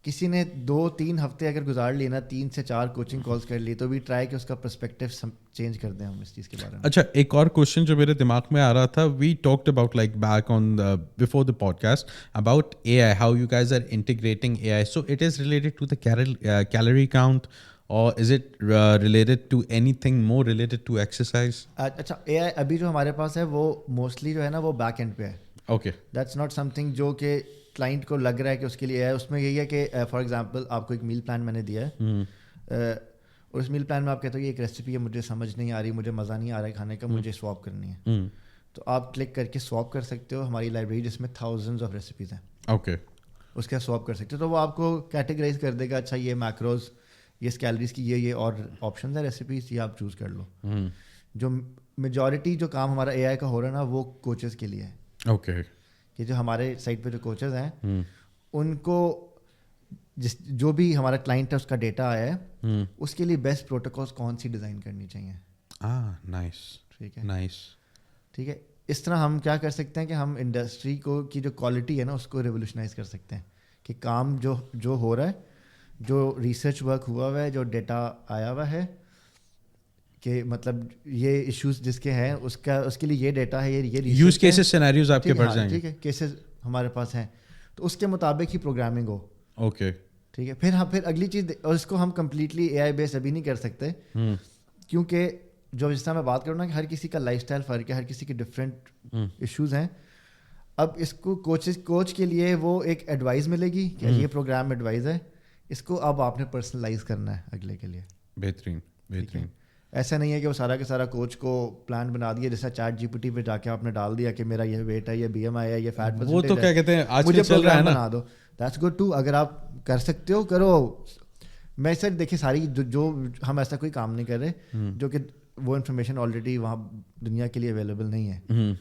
کسی نے 2-3 ہفتے اگر گزار لیے نا 3 سے 4 کوچنگ کالس کر لی تو بھی ٹرائی کہ اس کا پرسپیکٹو چینج کر دیں ہم اس چیز کے بارے میں. اچھا ایک اور کوشچن جو میرے دماغ میں آ رہا تھا, we talked about like back on before the podcast about A I, how you guys are integrating A I. So it is related to the calorie count or is it related to anything more related to exercise? اچھا A آئی ابھی جو ہمارے پاس ہے وہ mostly جو ہے نا وہ بیک اینڈ پہ ہے. Okay, that's not some thing جو کہ کلائنٹ کو لگ رہا ہے کہ اس کے لیے ہے. اس میں یہی ہے کہ فار ایگزامپل آپ کو ایک میل پلان میں نے دیا ہے اور اس میل پلان میں آپ کہتے ہو یہ ایک ریسیپی ہے, مجھے سمجھ نہیں آ رہی, مجھے مزہ نہیں آ رہا ہے کھانے کا, مجھے سواپ کرنی ہے. تو آپ کلک کر کے سواپ کر سکتے ہو ہماری لائبریری جس میں تھاؤزنڈز آف ریسیپیز ہیں. اوکے, اس کا سواپ کر سکتے ہو تو وہ آپ کو کیٹیگرائز کر دے گا. اچھا یہ میکروز, یہ کیلریز کی یہ اور آپشنز ہیں ریسیپیز, یہ آپ چوز کر لو. جو میجورٹی جو کام ہمارا اے آئی کا ہو رہا ہے نا وہ کوچز کے لیے ہے. اوکے, کہ جو ہمارے سائٹ پہ جو کوچز ہیں ان کو جو بھی ہمارا کلائنٹ ہے اس کا ڈیٹا آیا ہے اس کے لیے بیسٹ پروٹوکالس کون سی ڈیزائن کرنی چاہیے. نائس, ٹھیک ہے, نائس, ٹھیک ہے. اس طرح ہم کیا کر سکتے ہیں کہ ہم انڈسٹری کو کی جو کوالٹی ہے نا اس کو ریولیوشنائز کر سکتے ہیں کہ کام جو ہو رہا ہے, جو ریسرچ ورک ہوا ہوا ہے, جو ڈیٹا آیا ہوا ہے کہ مطلب یہ ایشوز جس کے ہیں اس کے لیے یہ ڈیٹا ہے, یہ یوز کیسز سینیریوز آپ کے بڑھ جائیں گے. ٹھیک ہے, کیسز ہمارے پاس ہیں تو اس کے مطابق ہی پروگرامنگ ہو. اوکے, ٹھیک ہے. پھر اگلی چیز, اور اس کو ہم کمپلیٹلی اے آئی بیس ابھی نہیں کر سکتے کیونکہ جو جس طرح میں بات کروں نا کہ ہر کسی کا لائف اسٹائل فرق ہے, ہر کسی کے ڈفرینٹ ایشوز ہیں. اب اس کو کوچ کے لیے وہ ایک ایڈوائز ملے گی کہ یہ پروگرام ایڈوائز ہے, اس کو اب آپ نے پرسنلائز کرنا ہے اگلے کے لیے. بہترین, بہترین. ایسا نہیں ہے کہ وہ سارا کا سارا کوچ کو پلان بنا دیا جیسا چیٹ جی پی ٹی پہ جا کے آپ نے ڈال دیا کہ میرا یہ ویٹ ہے, یہ بی ایم آئی ہے, یہ فیٹ پرسنٹیج ہے, وہ تو کیا کہتے ہیں آج مجھے چل رہا ہے نا, بنا دو. دیٹس گڈ ٹو, اگر آپ کر سکتے ہو کرو. میں سر دیکھیے ساری جو ہم ایسا کوئی کام نہیں کر رہے جو کہ وہ انفارمیشن آلریڈی وہاں دنیا کے لیے اویلیبل نہیں ہے.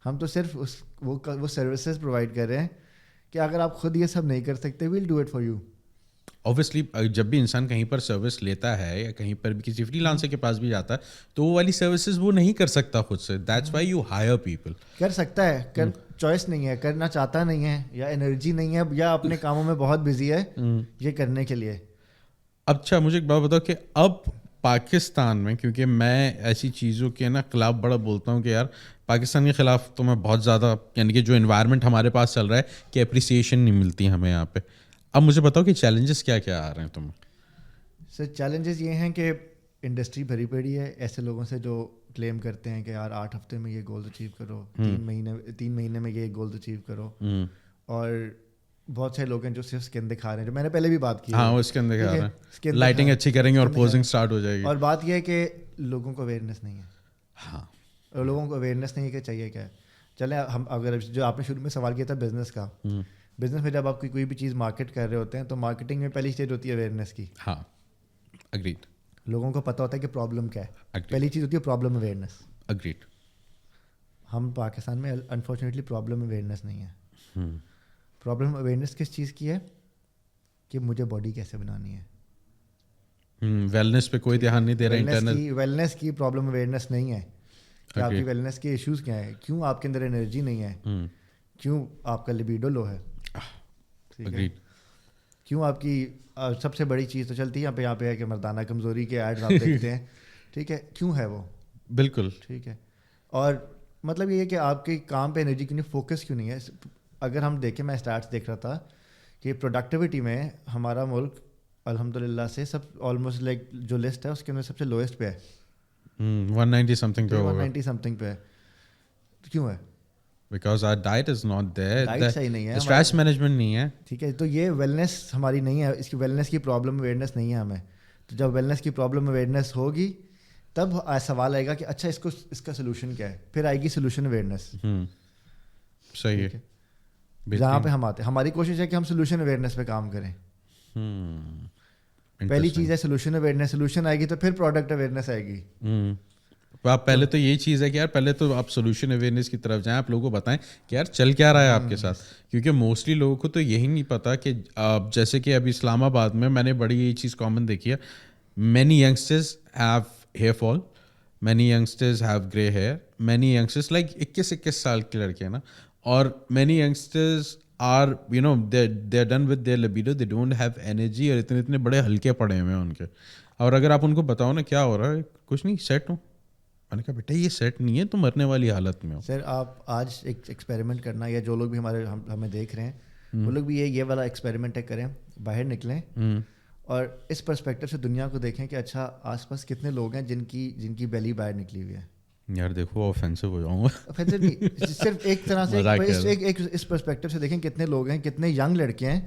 ہم تو صرف وہ سروسز پرووائڈ کر رہے ہیں کہ اگر آپ خود یہ سب نہیں کر سکتے we'll do it for you. Obviously جب بھی انسان کہیں پر سروس لیتا ہے یا کہیں پر بھی کسی فری لانسر کے پاس بھی جاتا ہے تو وہ والی سروسز وہ نہیں کر سکتا خود سے. That's why you hire people. کر سکتا ہے, چوائس نہیں ہے, کرنا چاہتا نہیں ہے, یا انرجی نہیں ہے, یا اپنے کاموں میں بہت بزی ہے یہ کرنے کے لیے. اچھا مجھے ایک بات بتاؤ کہ اب پاکستان میں, کیونکہ میں ایسی چیزوں کے نا خلاف بڑا بولتا ہوں کہ یار پاکستان کے خلاف تو میں بہت زیادہ, یعنی کہ جو انوائرمنٹ ہمارے پاس چل رہا ہے کہ اپریسیشن نہیں ملتی ہمیں یہاں پہ. اب مجھے بتاؤ کہ چیلنجز کیا کیا آ رہے ہیں تمہیں؟ سر چیلنجز یہ ہیں کہ انڈسٹری بھری پڑی ہے ایسے لوگوں سے جو کلیم کرتے ہیں کہ یار 8 ہفتے میں یہ گولز اچیو کرو, 3 مہینے میں یہ گولز اچیو کرو, اور بہت سے لوگ ہیں جو صرف اسکن دکھا رہے ہیں, جو میں نے پہلے بھی بات کی. ہاں وہ اسکن دکھا رہے ہیں, لائٹنگ اچھی کریں گے اور پوزنگ سٹارٹ ہو جائے گی. اور بات یہ ہے کہ لوگوں کو اویئرنیس نہیں ہے. ہاں, اور لوگوں کو اویئرنیس نہیں ہے کہ چاہیے کیا ہے. چلیں ہم اگر جو آپ نے شروع میں سوال کیا تھا بزنس کا, بزنس میں جب آپ کوئی بھی چیز مارکیٹ کر رہے ہوتے ہیں تو مارکیٹنگ میں پہلی اسٹیج ہوتی ہے اویئرنیس کی. ہاں اگریڈ. لوگوں کو پتہ ہوتا ہے کہ پرابلم کیا ہے, پہلی چیز ہوتی ہے پرابلم اویئرنیس. اگریڈ. ہم پاکستان میں انفارچونیٹلی پرابلم اویئرنیس نہیں ہے. پرابلم اویئرنیس کس چیز کی ہے کہ مجھے باڈی کیسے بنانی ہے. ویلنس پہ کوئی دھیان نہیں دے رہا. انٹرنل ویلنس کی پرابلم اویئرنیس نہیں ہے کہ آپ کی ویلنس کے ایشوز کیا ہیں, کیوں آپ کے اندر انرجی نہیں ہے, کیوں آپ کا لیبیڈو لو ہے, کیوں آپ کی سب سے بڑی چیز تو چلتی ہے یہاں پہ ہے کہ مردانہ کمزوری کے ایڈز آپ دیکھتے ہیں, ٹھیک ہے, کیوں ہے وہ, بالکل ٹھیک ہے. اور مطلب یہ ہے کہ آپ کے کام پہ انرجی کیوں نہیں, فوکس کیوں نہیں ہے. اگر ہم دیکھیں, میں اسٹارٹس دیکھ رہا تھا کہ پروڈکٹیوٹی میں ہمارا ملک الحمدللہ سے سب آلموسٹ لائک جو لسٹ ہے اس کے اندر سب سے لوئسٹ پہ ہے. 190 سمتھنگ پہ ہوگا. 190 سمتھنگ پہ ہے. کیوں ہے؟ Because our diet is not there. Diet صحیح نہیں ہے, اسٹریس مینجمنٹ نہیں ہے. ٹھیک ہے, تو یہ ویلنس ہماری نہیں ہے, اس کی ویلنس کی پرابلم اویئرنیس نہیں ہے ہمیں. تو جب ویلنس کی پرابلم اویئرنیس ہوگی تب سوال آئے گا کہ اچھا اس کا سولوشن کیا ہے, پھر آئے گی سولوشن اویئرنیس. صحیح ہے. جہاں پہ ہم آتے ہیں, ہماری کوشش ہے کہ ہم سولوشن اویئرنیس پہ کام کریں. پہلی چیز ہے سولوشن اویئرنیس, سولوشن آئے گی تو پھر پروڈکٹ اویئرنیس آئے گی. آپ پہلے تو یہی چیز ہے کہ یار پہلے تو آپ سولوشن اویئرنیس کی طرف جائیں, آپ لوگوں کو بتائیں کہ یار چل کیا رہا ہے آپ کے ساتھ, کیونکہ موسٹلی لوگوں کو تو یہی نہیں پتا کہ جیسے کہ ابھی اسلام آباد میں نے بڑی یہ چیز کامن دیکھی ہے, many youngsters have hair fall, many youngsters have grey hair, many youngsters like 21 سال کے لڑکے ہیں نا, اور many youngsters are, you know, they're done with their libido, they don't have energy, اور اتنے بڑے ہلکے پڑے ہوئے ہیں ان کے. اور اگر آپ ان کو بتاؤ نا کیا ہو رہا ہے, کچھ نہیں, سیٹ ہوں. میں نے کہا بیٹا یہ سیٹ نہیں ہے, تو مرنے والی حالت میں ہو. سر آپ آج ایک ایکسپیریمنٹ کرنا, یا جو لوگ بھی ہمیں دیکھ رہے ہیں وہ لوگ بھی یہ والا ایکسپیریمنٹ کریں, باہر نکلیں اور اس پرسپیکٹو سے دنیا کو دیکھیں کہ اچھا آس پاس کتنے لوگ ہیں جن کی بیلی باہر نکلی ہوئی ہے. یار دیکھو آفینسو ہو جاؤں گا. آفینسو نہیں, صرف ایک طرح سے اس پرسپیکٹو سے دیکھیں کتنے لوگ ہیں, کتنے ینگ لڑکے ہیں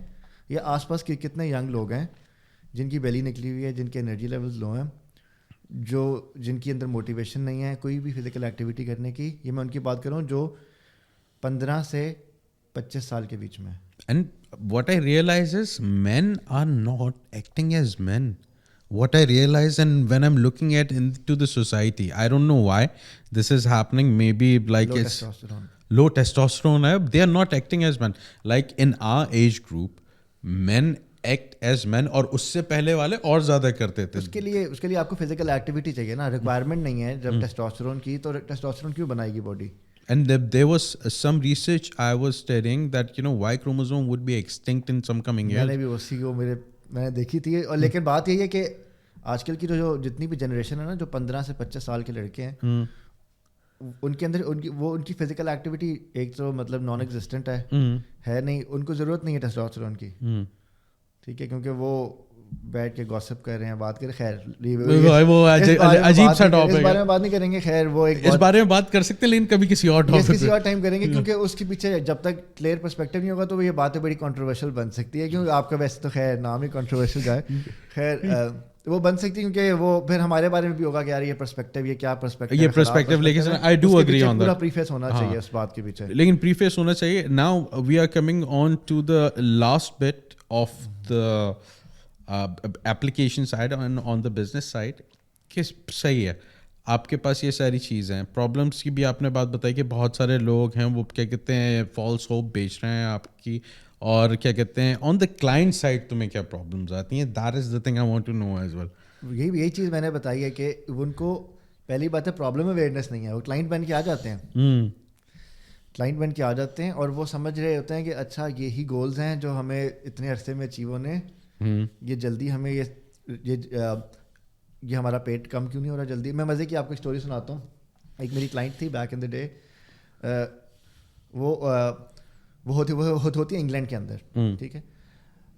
یا آس پاس کے کتنے ینگ لوگ ہیں جن کی بیلی نکلی ہوئی ہے, جن کے انرجی لیولز لو ہیں, جن کی اندر موٹیویشن نہیں ہے کوئی بھی فزیکل ایکٹیویٹی کرنے کی. یہ میں ان کی بات کروں جو 15 سے 25 سال کے بیچ میں. And what I realize is men are not acting as men. What I realize, and when I'm looking at into the society, I don't know why this is happening. Maybe like it's low testosterone. They are not acting as men. Like in our age group, men act as men, اور اس سے پہلے والے اور زیادہ کرتے تھے. اس کے لیے آپ کو فزیکل ایکٹیویٹی چاہیے نا, ریکوائرمنٹ نہیں ہے. جب ٹیسٹوسٹیرون کی تو ٹیسٹوسٹیرون کیوں بنائے گی body. And there was some research I was studying that, you know, Y chromosome would be extinct in some coming years. میں نے بھی اسی کو میں نے دیکھی تھی. اور لیکن بات یہی ہے کہ آج کل کی جو جتنی بھی جنریشن ہے نا, جو 15 سے 25 سال کے لڑکے ہیں, ان کے اندر ان کی فزیکل ایکٹیویٹی ایک تو مطلب نان ایگزسٹنٹ ہے نہیں. ان کو ضرورت نہیں ہے ٹیسٹوسٹیرون کی, ٹھیک ہے, کیونکہ وہ بیٹھ کے گوسپ کر رہے ہیں, بات کریں. خیر وہ عجیب سا ٹاپک ہے, اس بارے میں بات نہیں کریں گے. خیر وہ ایک اس بارے میں بات کر سکتے ہیں لیکن کبھی کسی اور ٹاپک کسی اور ٹائم کریں گے, کیونکہ اس کے پیچھے جب تک کلیئر پرسپیکٹو نہیں ہوگا تو یہ باتیں بڑی کنٹروورشل بن سکتی ہے. کیونکہ آپ کا ویسے تو خیر نام ہی کنٹروورشل کا ہے. خیر وہ بن سکتی ہے کیونکہ وہ پھر ہمارے بارے میں بھی ہوگا کہ یار یہ پرسپیکٹو, یہ کیا پرسپیکٹو, یہ پرسپیکٹو. لیکن I do agree on that, پورا پریفیس ہونا چاہیے اس بات کے پیچھے. لیکن پریفیس ہونا چاہیے. Now we are coming on to the last bit of the application side and on the business side. کہ صحیح ہے آپ کے پاس یہ ساری چیزیں ہیں. پرابلمس کی بھی آپ نے بات بتائی کہ بہت سارے لوگ ہیں وہ کیا کہتے ہیں فالس ہوپ بیچ رہے ہیں آپ کی, اور کیا کہتے ہیں آن دا کلائنٹ سائڈ تمہیں کیا پرابلمس آتی ہیں. That is the thing I want to know as well. یہی چیز میں نے بتائی ہے کہ ان کو پہلی بات ہے پرابلم اویئرنیس نہیں ہے. وہ کلائنٹ بن کے آ جاتے ہیں, اور وہ سمجھ رہے ہوتے ہیں کہ اچھا یہی گولز ہیں جو ہمیں اتنے عرصے میں اچیو ہونے, یہ جلدی ہمیں یہ ہمارا پیٹ کم کیوں نہیں ہو رہا جلدی. میں مزے کی آپ کو اسٹوری سناتا ہوں. ایک میری کلائنٹ تھی بیک ان دا ڈے, وہ ہوتی ہے انگلینڈ کے اندر, ٹھیک ہے.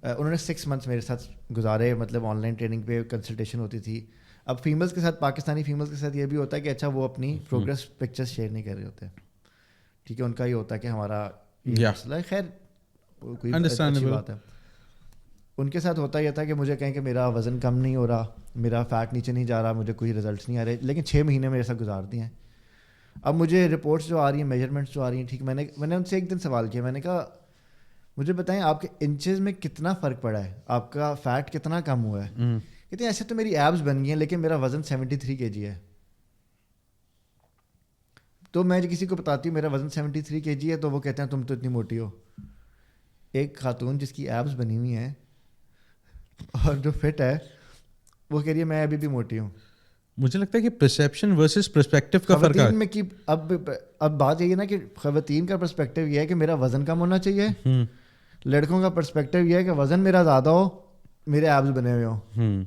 انہوں نے 6 months میرے ساتھ گزارے, مطلب آن لائن ٹریننگ پہ کنسلٹیشن ہوتی تھی. اب فیمیلس کے ساتھ, پاکستانی فیمیلس کے ساتھ یہ بھی ہوتا ہے کہ اچھا وہ اپنی پروگرس پکچرس شیئر نہیں کر رہے ہوتے, ٹھیک ہے. ان کا یہ ہوتا ہے کہ ہمارا یہ مسئلہ ہے. خیر کوئی اچھی بات ہے. ان کے ساتھ ہوتا یہ تھا کہ مجھے کہیں کہ میرا وزن کم نہیں ہو رہا, میرا فیٹ نیچے نہیں جا رہا, مجھے کوئی رزلٹس نہیں آ رہے, لیکن 6 مہینے میرے ساتھ گزار دیے ہیں. اب مجھے رپورٹس جو آ رہی ہیں, میجرمنٹس جو آ رہی ہیں, ٹھیک, میں نے ان سے ایک دن سوال کیا. میں نے کہا مجھے بتائیں آپ کے انچز میں کتنا فرق پڑا ہے, آپ کا فیٹ کتنا کم ہوا ہے. کہتے ہیں ایسے تو میری ایبس بن گئی ہیں لیکن میرا وزن 73 kg ہے. تو میں کسی کو بتاتی ہوں میرا وزن 73 kg ہے تو وہ کہتے ہیں تم تو اتنی موٹی ہو. ایک خاتون جس کی ایبس بنی ہوئی ہیں اور جو فٹ ہے وہ کہہ رہی ہے میں ابھی بھی موٹی ہوں. مجھے لگتا ہے کہ پرسیپشن ورسز پرسپیکٹو کا فرق ہے. میں کہ اب بات یہ ہے نا کہ خواتین کا پرسپیکٹو یہ ہے کہ میرا وزن کم ہونا چاہیے, لڑکوں کا پرسپیکٹو یہ ہے کہ وزن میرا زیادہ ہو, میرے ایبس بنے ہوئے ہوں.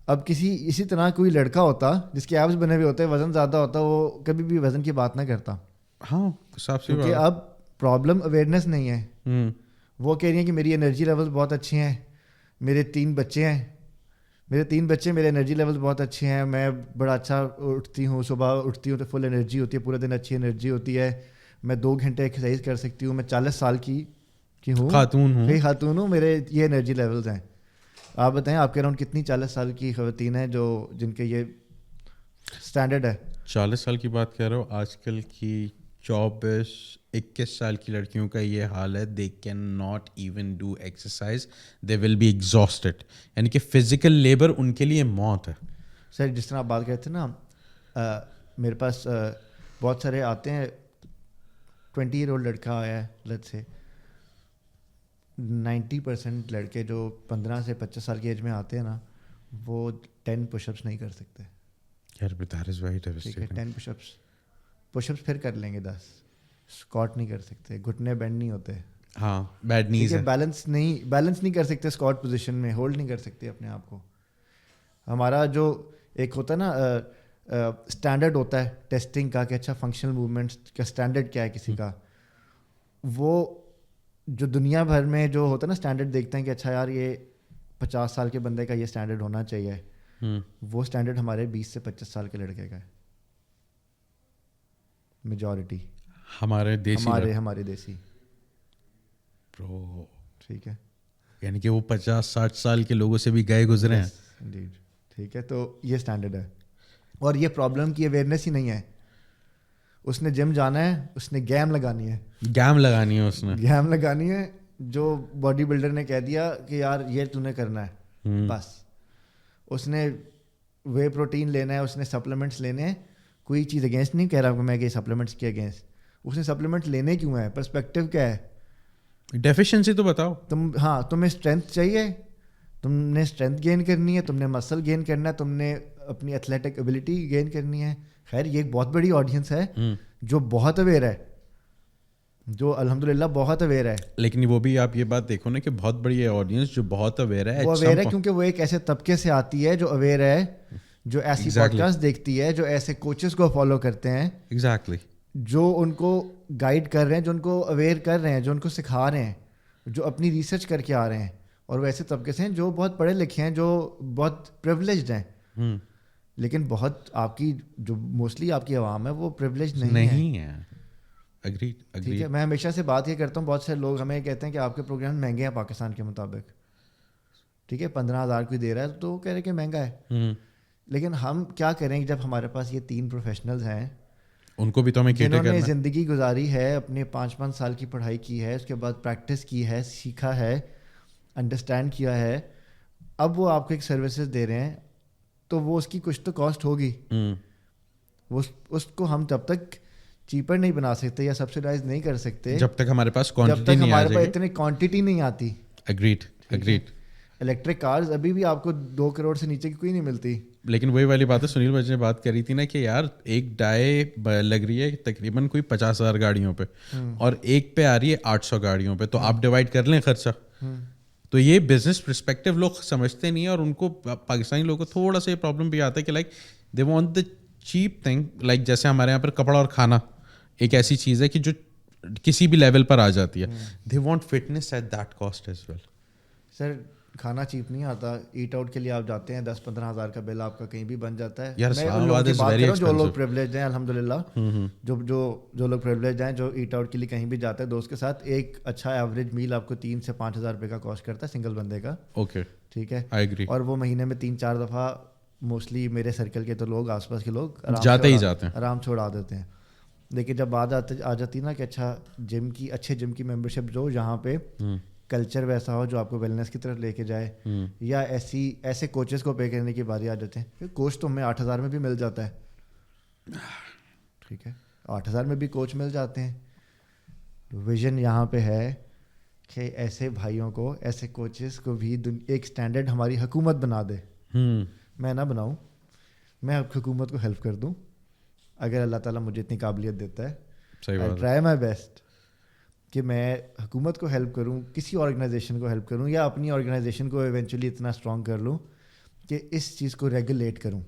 اب اسی طرح کوئی لڑکا ہوتا جس کے ایبس بنے ہوئے ہوتے, وزن زیادہ ہوتا, وہ کبھی بھی وزن کی بات نہ کرتا. ہاں کیونکہ اب پرابلم اویئرنیس نہیں ہے. وہ کہہ رہی ہیں کہ میری انرجی لیولز بہت اچھی ہیں, میرے 3 بچے ہیں, میرے انرجی لیولز بہت اچھے ہیں, میں بڑا اچھا اٹھتی ہوں, صبح اٹھتی ہوں تو فل انرجی ہوتی ہے, پورے دن اچھی انرجی ہوتی ہے, میں 2 گھنٹے ایکسرسائز کر سکتی ہوں, میں 40 سال کی ہوں, خاتون ہوں, میرے یہ انرجی لیولز ہیں. آپ بتائیں آپ کے اراؤنڈ کتنی 40 سال کی خواتین ہیں جن کے یہ اسٹینڈرڈ ہے. 40 سال کی بات کر رہا ہوں, آج کل کی 24-21 سال کی لڑکیوں کا یہ حال ہے. They can not even do exercise, they will be exhausted. یعنی کہ فزیکل لیبر ان کے لیے موت ہے. سر جس طرح آپ بات کرتے ہیں نا, میرے پاس بہت سارے آتے ہیں, 20 year old لڑکا آیا ہے, لیٹس سے 90% لڑکے جو 15 سے 25 سال کی ایج میں آتے ہیں نا, وہ 10 push ups نہیں کر سکتے. یار that is very devastating. 10 push ups پھر کر لیں گے, 10 اسکواٹ نہیں کر سکتے, گھٹنے بینڈ نہیں ہوتے. ہاں بیڈ نیز ہے, بیلنس نہیں کر سکتے اسکواٹ پوزیشن میں, ہولڈ نہیں کر سکتے اپنے آپ کو. ہمارا جو ایک ہوتا ہے نا اسٹینڈرڈ ہوتا ہے ٹیسٹنگ کا کہ اچھا فنکشنل موومنٹس کا اسٹینڈرڈ کیا ہے کسی کا, وہ جو دنیا بھر میں جو ہوتا ہے نا اسٹینڈرڈ دیکھتے ہیں کہ اچھا یار یہ 50 سال کے بندے کا یہ اسٹینڈرڈ ہونا چاہیے, وہ اسٹینڈرڈ ہمارے 20 سے 25 سال کے لڑکے کا ہے میجورٹی, ہمارے دیسی. ٹھیک ہے, یعنی کہ وہ 50-60 سال کے لوگوں سے بھی گئے گزرے ہیں. ٹھیک ہے, تو یہ اسٹینڈرڈ ہے. اور یہ پرابلم کی اویئرنیس ہی نہیں ہے. اس نے جم جانا ہے, اس نے گیم لگانی ہے, جو باڈی بلڈر نے کہہ دیا کہ یار یہ تو نے کرنا ہے, بس اس نے وے پروٹین لینا ہے, اس نے سپلیمنٹس لینے ہیں. کوئی چیز اگینسٹ نہیں کہہ رہا کہ میں کہ سپلیمنٹس کے اگینسٹ, اس نے سپلیمنٹ لینے کیوں ہے, پرسپیکٹیو کیا ہے, ڈیفیشنسی تو بتاؤ تم. ہاں تمہیں اسٹرینتھ چاہیے, تم نے اسٹرینتھ گین کرنی ہے, تم نے مسل گین کرنا ہے, تم نے اپنی ایتھلیٹک ایبلٹی گین کرنی ہے. خیر یہ ایک بہت بڑی آڈینس ہے جو بہت اویئر ہے, جو الحمدللہ بہت اویئر ہے. لیکن وہ بھی آپ یہ بات دیکھو نا کہ بہت بڑی آڈینس جو بہت اویئر ہے, وہ اویئر ہے کیونکہ وہ ایک ایسے طبقے سے آتی ہے جو اویئر ہے, جو ایسی پوڈ کاسٹ دیکھتی ہے, جو ایسے کوچز کو فالو کرتے ہیں, ایگزیکٹلی, جو ان کو گائیڈ کر رہے ہیں, جو ان کو اویئر کر رہے ہیں, جو ان کو سکھا رہے ہیں, جو اپنی ریسرچ کر کے آ رہے ہیں. اور وہ ایسے طبقے سے ہیں جو بہت پڑھے لکھے ہیں, جو بہت پریولیجڈ ہیں. لیکن بہت آپ کی جو موسٹلی آپ کی عوام ہے وہ پریولیج نہیں ہے. ٹھیک ہے, میں ہمیشہ سے بات یہ کرتا ہوں, بہت سے لوگ ہمیں کہتے ہیں کہ آپ کے پروگرام مہنگے ہیں پاکستان کے مطابق. ٹھیک ہے, 15,000 کوئی دے رہا ہے تو وہ کہہ رہے کہ مہنگا ہے. لیکن ہم کیا کریں جب ہمارے پاس یہ 3 پروفیشنلز ہیں, ان کو بھی تو ہمیں کیٹر کرنا ہے, جنہوں نے زندگی گزاری ہے, اپنے 5 سال کی پڑھائی کی ہے, اس کے بعد پریکٹس کی ہے, سیکھا ہے, انڈرسٹینڈ کیا ہے, اب وہ آپ کو ایک سروسز دے رہے ہیں, تو وہ اس کی کچھ تو کاسٹ ہوگی. اس کو ہم تب تک چیپر نہیں بنا سکتے یا سبسیڈائز نہیں کر سکتے جب تک ہمارے پاس کوانٹٹی نہیں آ جائے گی. اتنی کوانٹٹی نہیں آتی. اگریڈ. الیکٹرک کارز ابھی بھی آپ کو 2 کروڑ سے نیچے کی کوئی نہیں ملتی. لیکن وہی والی بات ہے, سنیل بھائی نے بات کری تھی نا کہ یار ایک ڈائے لگ رہی ہے تقریباً کوئی 50,000 گاڑیوں پہ, اور ایک پہ آ رہی ہے 800 گاڑیوں پہ, تو آپ ڈیوائڈ کر لیں خرچہ. تو یہ بزنس پرسپیکٹیو لوگ سمجھتے نہیں ہیں, اور ان کو پاکستانی لوگوں کو تھوڑا سا یہ پرابلم بھی آتا ہے کہ like they want the cheap thing. Like جیسے ہمارے یہاں پر کپڑا اور کھانا ایک ایسی چیز ہے کہ جو کسی بھی لیول پر آ جاتی ہے. They want fitness at that cost as well. Sir کھانا چیپ نہیں آتا. ایٹ آؤٹ کے لیے آپ جاتے ہیں 10-15 ہزار کا بل آپ کا کہیں بھی بن جاتا ہے. یار میں ان لوگوں کی بات کر رہا ہوں جو لوگ پریولیجڈ ہیں الحمدللہ, جو لوگ پریولیجڈ ہیں, جو ایٹ آؤٹ کے لیے کہیں بھی جاتے ہیں دوست کے ساتھ, ایک اچھا ایوریج میل آپ کو 3 سے 5 ہزار روپے کا کاسٹ کرتا ہے سنگل بندے کا. اوکے, ٹھیک ہے, آئی ایگری. اور وہ مہینے میں 3-4 دفعہ موسٹلی میرے سرکل کے تو لوگ آس پاس کے لوگ جاتے ہیں, آرام چھوڑا دیتے ہیں. لیکن جب بات آ جاتی نا کہ اچھا اچھے جم کی ممبرشپ جو جہاں پہ کلچر ویسا ہو جو آپ کو ویلنس کی طرف لے کے جائے, یا ایسے کوچز کو پے کرنے کی باری آ جاتے ہیں. کوچ تو ہمیں 8,000 میں بھی مل جاتا ہے. ٹھیک ہے, 8,000 میں بھی کوچ مل جاتے ہیں. ویژن یہاں پہ ہے کہ ایسے بھائیوں کو, ایسے کوچز کو بھی ایک سٹینڈرڈ ہماری حکومت بنا دے. میں نہ بناؤں, میں حکومت کو ہیلپ کر دوں اگر اللہ تعالیٰ مجھے اتنی قابلیت دیتا ہے. آئی ٹرائی مائی بیسٹ کہ میں حکومت کو ہیلپ کروں, کسی آرگنائزیشن کو ہیلپ کروں, یا اپنی آرگنائزیشن کو ایونچولی اتنا اسٹرانگ کر لوں کہ اس چیز کو ریگولیٹ کروں.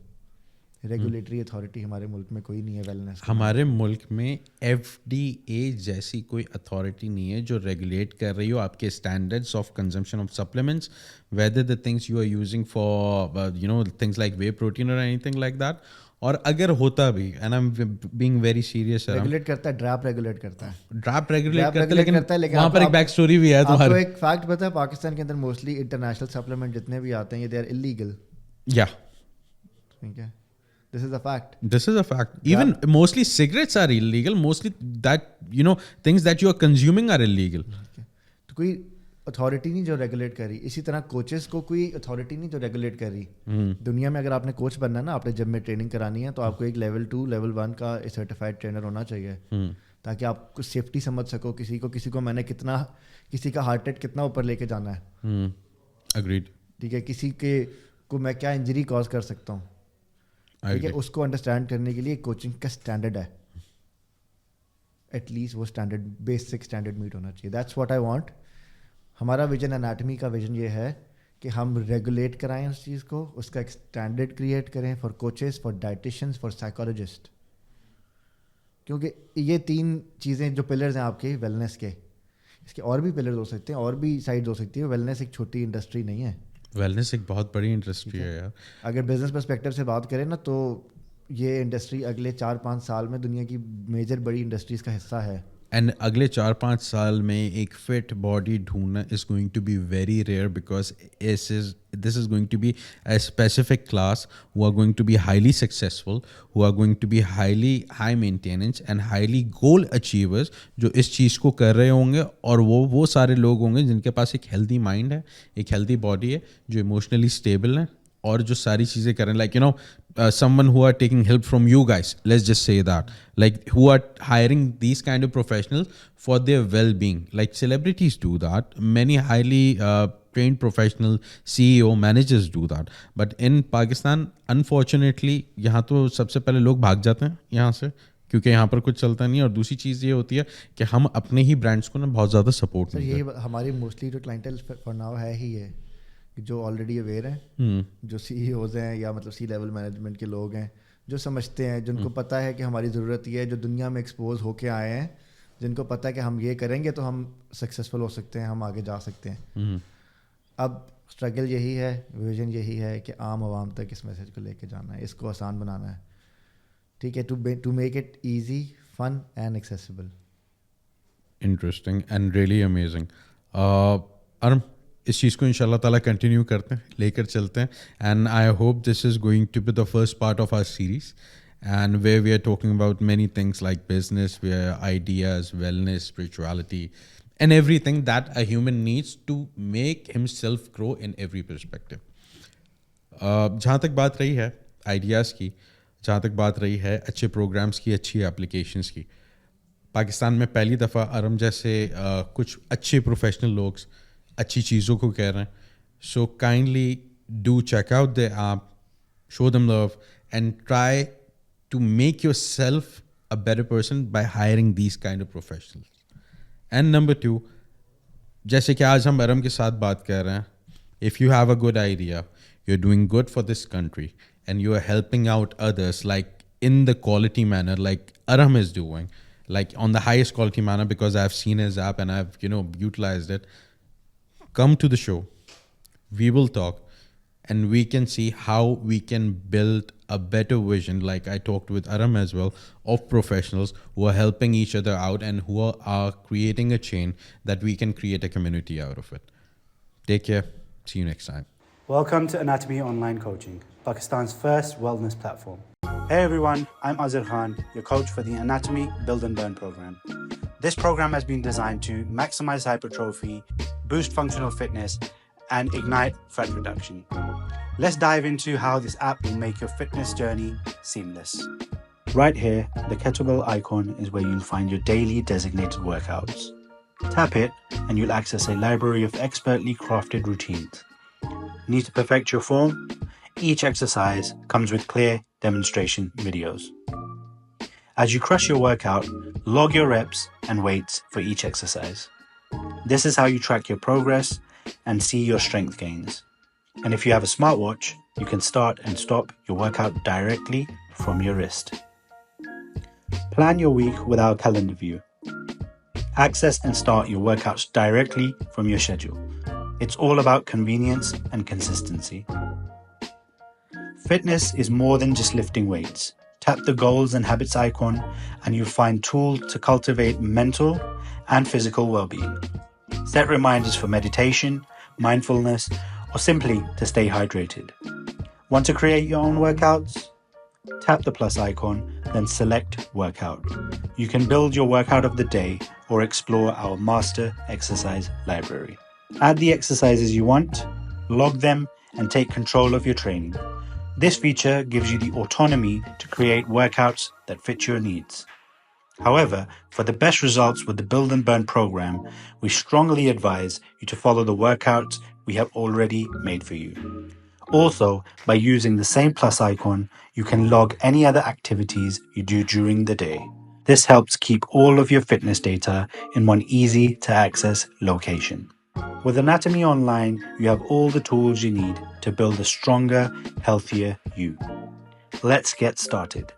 ریگولیٹری اتھارٹی ہمارے ملک میں کوئی نہیں ہے ویلنس. ہمارے ملک میں FDA جیسی کوئی اتھارٹی نہیں ہے جو ریگولیٹ کر رہی ہو آپ کے standards of consumption of supplements, whether the things you are using for things like whey protein اور اینی تھنگ لائک دیٹ. اور اگر ہوتا بھی, and I am being very serious, regulate کرتا ہے, ڈراپ ریگولیٹ کرتا ہے, لیکن وہاں پر ایک بیک اسٹوری بھی ہے تمہاری. آپ کو ایک فیکٹ پتہ ہے, پاکستان کے اندر موسٹلی انٹرنیشنل سپلیمنٹ جتنے بھی آتے ہیں یہ دے آر انلیگل. یا ٹھیک ہے, this is a fact. This is a fact. Even mostly cigarettes are illegal. Mostly that, things that you are consuming are illegal. تو کوئی اتھارٹی نہیں جو ریگولیٹ کر رہی. اسی طرح کوچز کو کوئی اتھارٹی نہیں جو ریگولیٹ کر رہی. دنیا میں اگر آپ نے کوچ بننا ہے نا, آپ نے جب میں ٹریننگ کرانی ہے تو آپ کو ایک لیول 2 لیول 1 کا سرٹیفائڈ ٹرینر ہونا چاہیے, تاکہ آپ کو سیفٹی سمجھ سکو. کسی کو میں نے کسی کا ہارٹ ریٹ کتنا اوپر لے کے جانا ہے. Agreed. ٹھیک ہے, کسی کو میں کیا انجری کاز کر سکتا ہوں. ٹھیک ہے, اس کو انڈرسٹینڈ کرنے کے لیے کوچنگ کا اسٹینڈرڈ ہے. ایٹ لیسٹ وہ اسٹینڈرڈ بیسک اسٹینڈرڈ میٹ ہونا چاہیے. That's what I want. ہمارا ویژن اناٹمی کا ویژن یہ ہے کہ ہم ریگولیٹ کرائیں اس چیز کو, اس کا ایک اسٹینڈرڈ کریٹ کریں for coaches, for dietitians, for psychologist. کیونکہ یہ 3 چیزیں جو پلرز ہیں آپ کے ویلنس کے, اس کے اور بھی پلرز ہو سکتے ہیں, اور بھی سائڈز ہو سکتی ہے. ویلنس ایک چھوٹی انڈسٹری نہیں ہے, ویلنس ایک بہت بڑی انڈسٹری ہے یار. اگر بزنس پرسپیکٹیو سے بات کریں نا تو یہ انڈسٹری اگلے 4-5 سال میں دنیا کی میجر بڑی انڈسٹریز کا حصہ ہے. اینڈ اگلے 4-5 سال میں ایک فٹ باڈی ڈھونڈنا is going to be very rare, because this is going to be a specific class who are going to be highly successful, who are going to be high maintenance and highly goal achievers, جو اس چیز کو کر رہے ہوں گے. اور وہ سارے لوگ ہوں گے جن کے پاس ایک ہیلدی مائنڈ ہے, ایک ہیلدی باڈی ہے, جو ایموشنلی اسٹیبل ہیں, اور جو ساری چیزیں کریں, like someone who are taking help from you guys, let's just say that, like who are hiring these kind of professionals for their well-being. Like celebrities do that, many highly trained professional CEO managers do that, but in Pakistan unfortunately یہاں تو سب سے پہلے لوگ بھاگ جاتے ہیں یہاں سے, کیونکہ یہاں پر کچھ چلتا نہیں. اور دوسری چیز یہ ہوتی ہے کہ ہم اپنے ہی برانڈس کو نا بہت زیادہ سپورٹ نہیں کرتے. یہی ہماری موسٹلی جو کلائنٹل فار ناؤ ہے ہی ہے, جو آلریڈی اویئر ہیں, جو سی ای اوز ہیں یا مطلب سی لیول مینجمنٹ کے لوگ ہیں, جو سمجھتے ہیں, جن کو پتہ ہے کہ ہماری ضرورت یہ ہے, جو دنیا میں ایکسپوز ہو کے آئے ہیں, جن کو پتہ ہے کہ ہم یہ کریں گے تو ہم سکسیزفل ہو سکتے ہیں, ہم آگے جا سکتے ہیں. اب اسٹرگل یہی ہے, ویژن یہی ہے کہ عام عوام تک اس میسج کو لے کے جانا ہے, اس کو آسان بنانا ہے, ٹھیک ہے, to make it easy, fun and accessible. Interesting and really amazing. Um, اس چیز کو ان شاء اللہ تعالیٰ کنٹینیو کرتے ہیں, لے کر چلتے ہیں. And I hope this is going to be the first part of our series, and where we are talking about many things like business, where ideas, wellness, spirituality, and everything that a human needs to make himself grow in every perspective. جہاں تک بات رہی ہے ideas کی, جہاں تک بات رہی ہے اچھے پروگرامس کی, اچھی اپلیکیشنس کی, پاکستان میں پہلی دفعہ ارم جیسے کچھ اچھے پروفیشنل لوگ اچھی چیزوں کو کہہ رہے ہیں. So kindly do check out the app, show them love, and try to make yourself a better person by hiring these kind of professionals. And number 2, جیسے کہ آج ہم ارم کے ساتھ بات کر رہے ہیں, if you have a good idea, you are doing good for this country, and you are helping out others like in the quality manner like Aram is doing, like on the highest quality manner, because I've seen his app and I've utilized it. Come to the show, we will talk, and we can see how we can build a better vision, like I talked with Aram as well, of professionals who are helping each other out and who are creating a chain that we can create a community out of it. Take care. See you next time. Welcome to Anatomy Online Coaching, Pakistan's first wellness platform. Hey everyone, I'm Azhar Khan, your coach for the Anatomy Build and Burn program. This program has been designed to maximize hypertrophy, boost functional fitness, and ignite fat reduction. Let's dive into how this app will make your fitness journey seamless. Right here, the kettlebell icon is where you'll find your daily designated workouts. Tap it and you'll access a library of expertly crafted routines. Need to perfect your form? Each exercise comes with clear demonstration videos. As you crush your workout, log your reps and weights for each exercise. This is how you track your progress and see your strength gains. And if you have a smartwatch, you can start and stop your workout directly from your wrist. Plan your week with our calendar view. Access and start your workouts directly from your schedule. It's all about convenience and consistency. Fitness is more than just lifting weights. Tap the goals and habits icon and you'll find tools to cultivate mental and physical well-being. Set reminders for meditation, mindfulness, or simply to stay hydrated. Want to create your own workouts? Tap the plus icon, then select workout. You can build your workout of the day or explore our master exercise library. Add the exercises you want, log them, and take control of your training. This feature gives you the autonomy to create workouts that fit your needs. However, for the best results with the Build and Burn program, we strongly advise you to follow the workouts we have already made for you. Also, by using the same plus icon, you can log any other activities you do during the day. This helps keep all of your fitness data in one easy-to-access location. With Anatomy Online, you have all the tools you need to build a stronger, healthier you. Let's get started.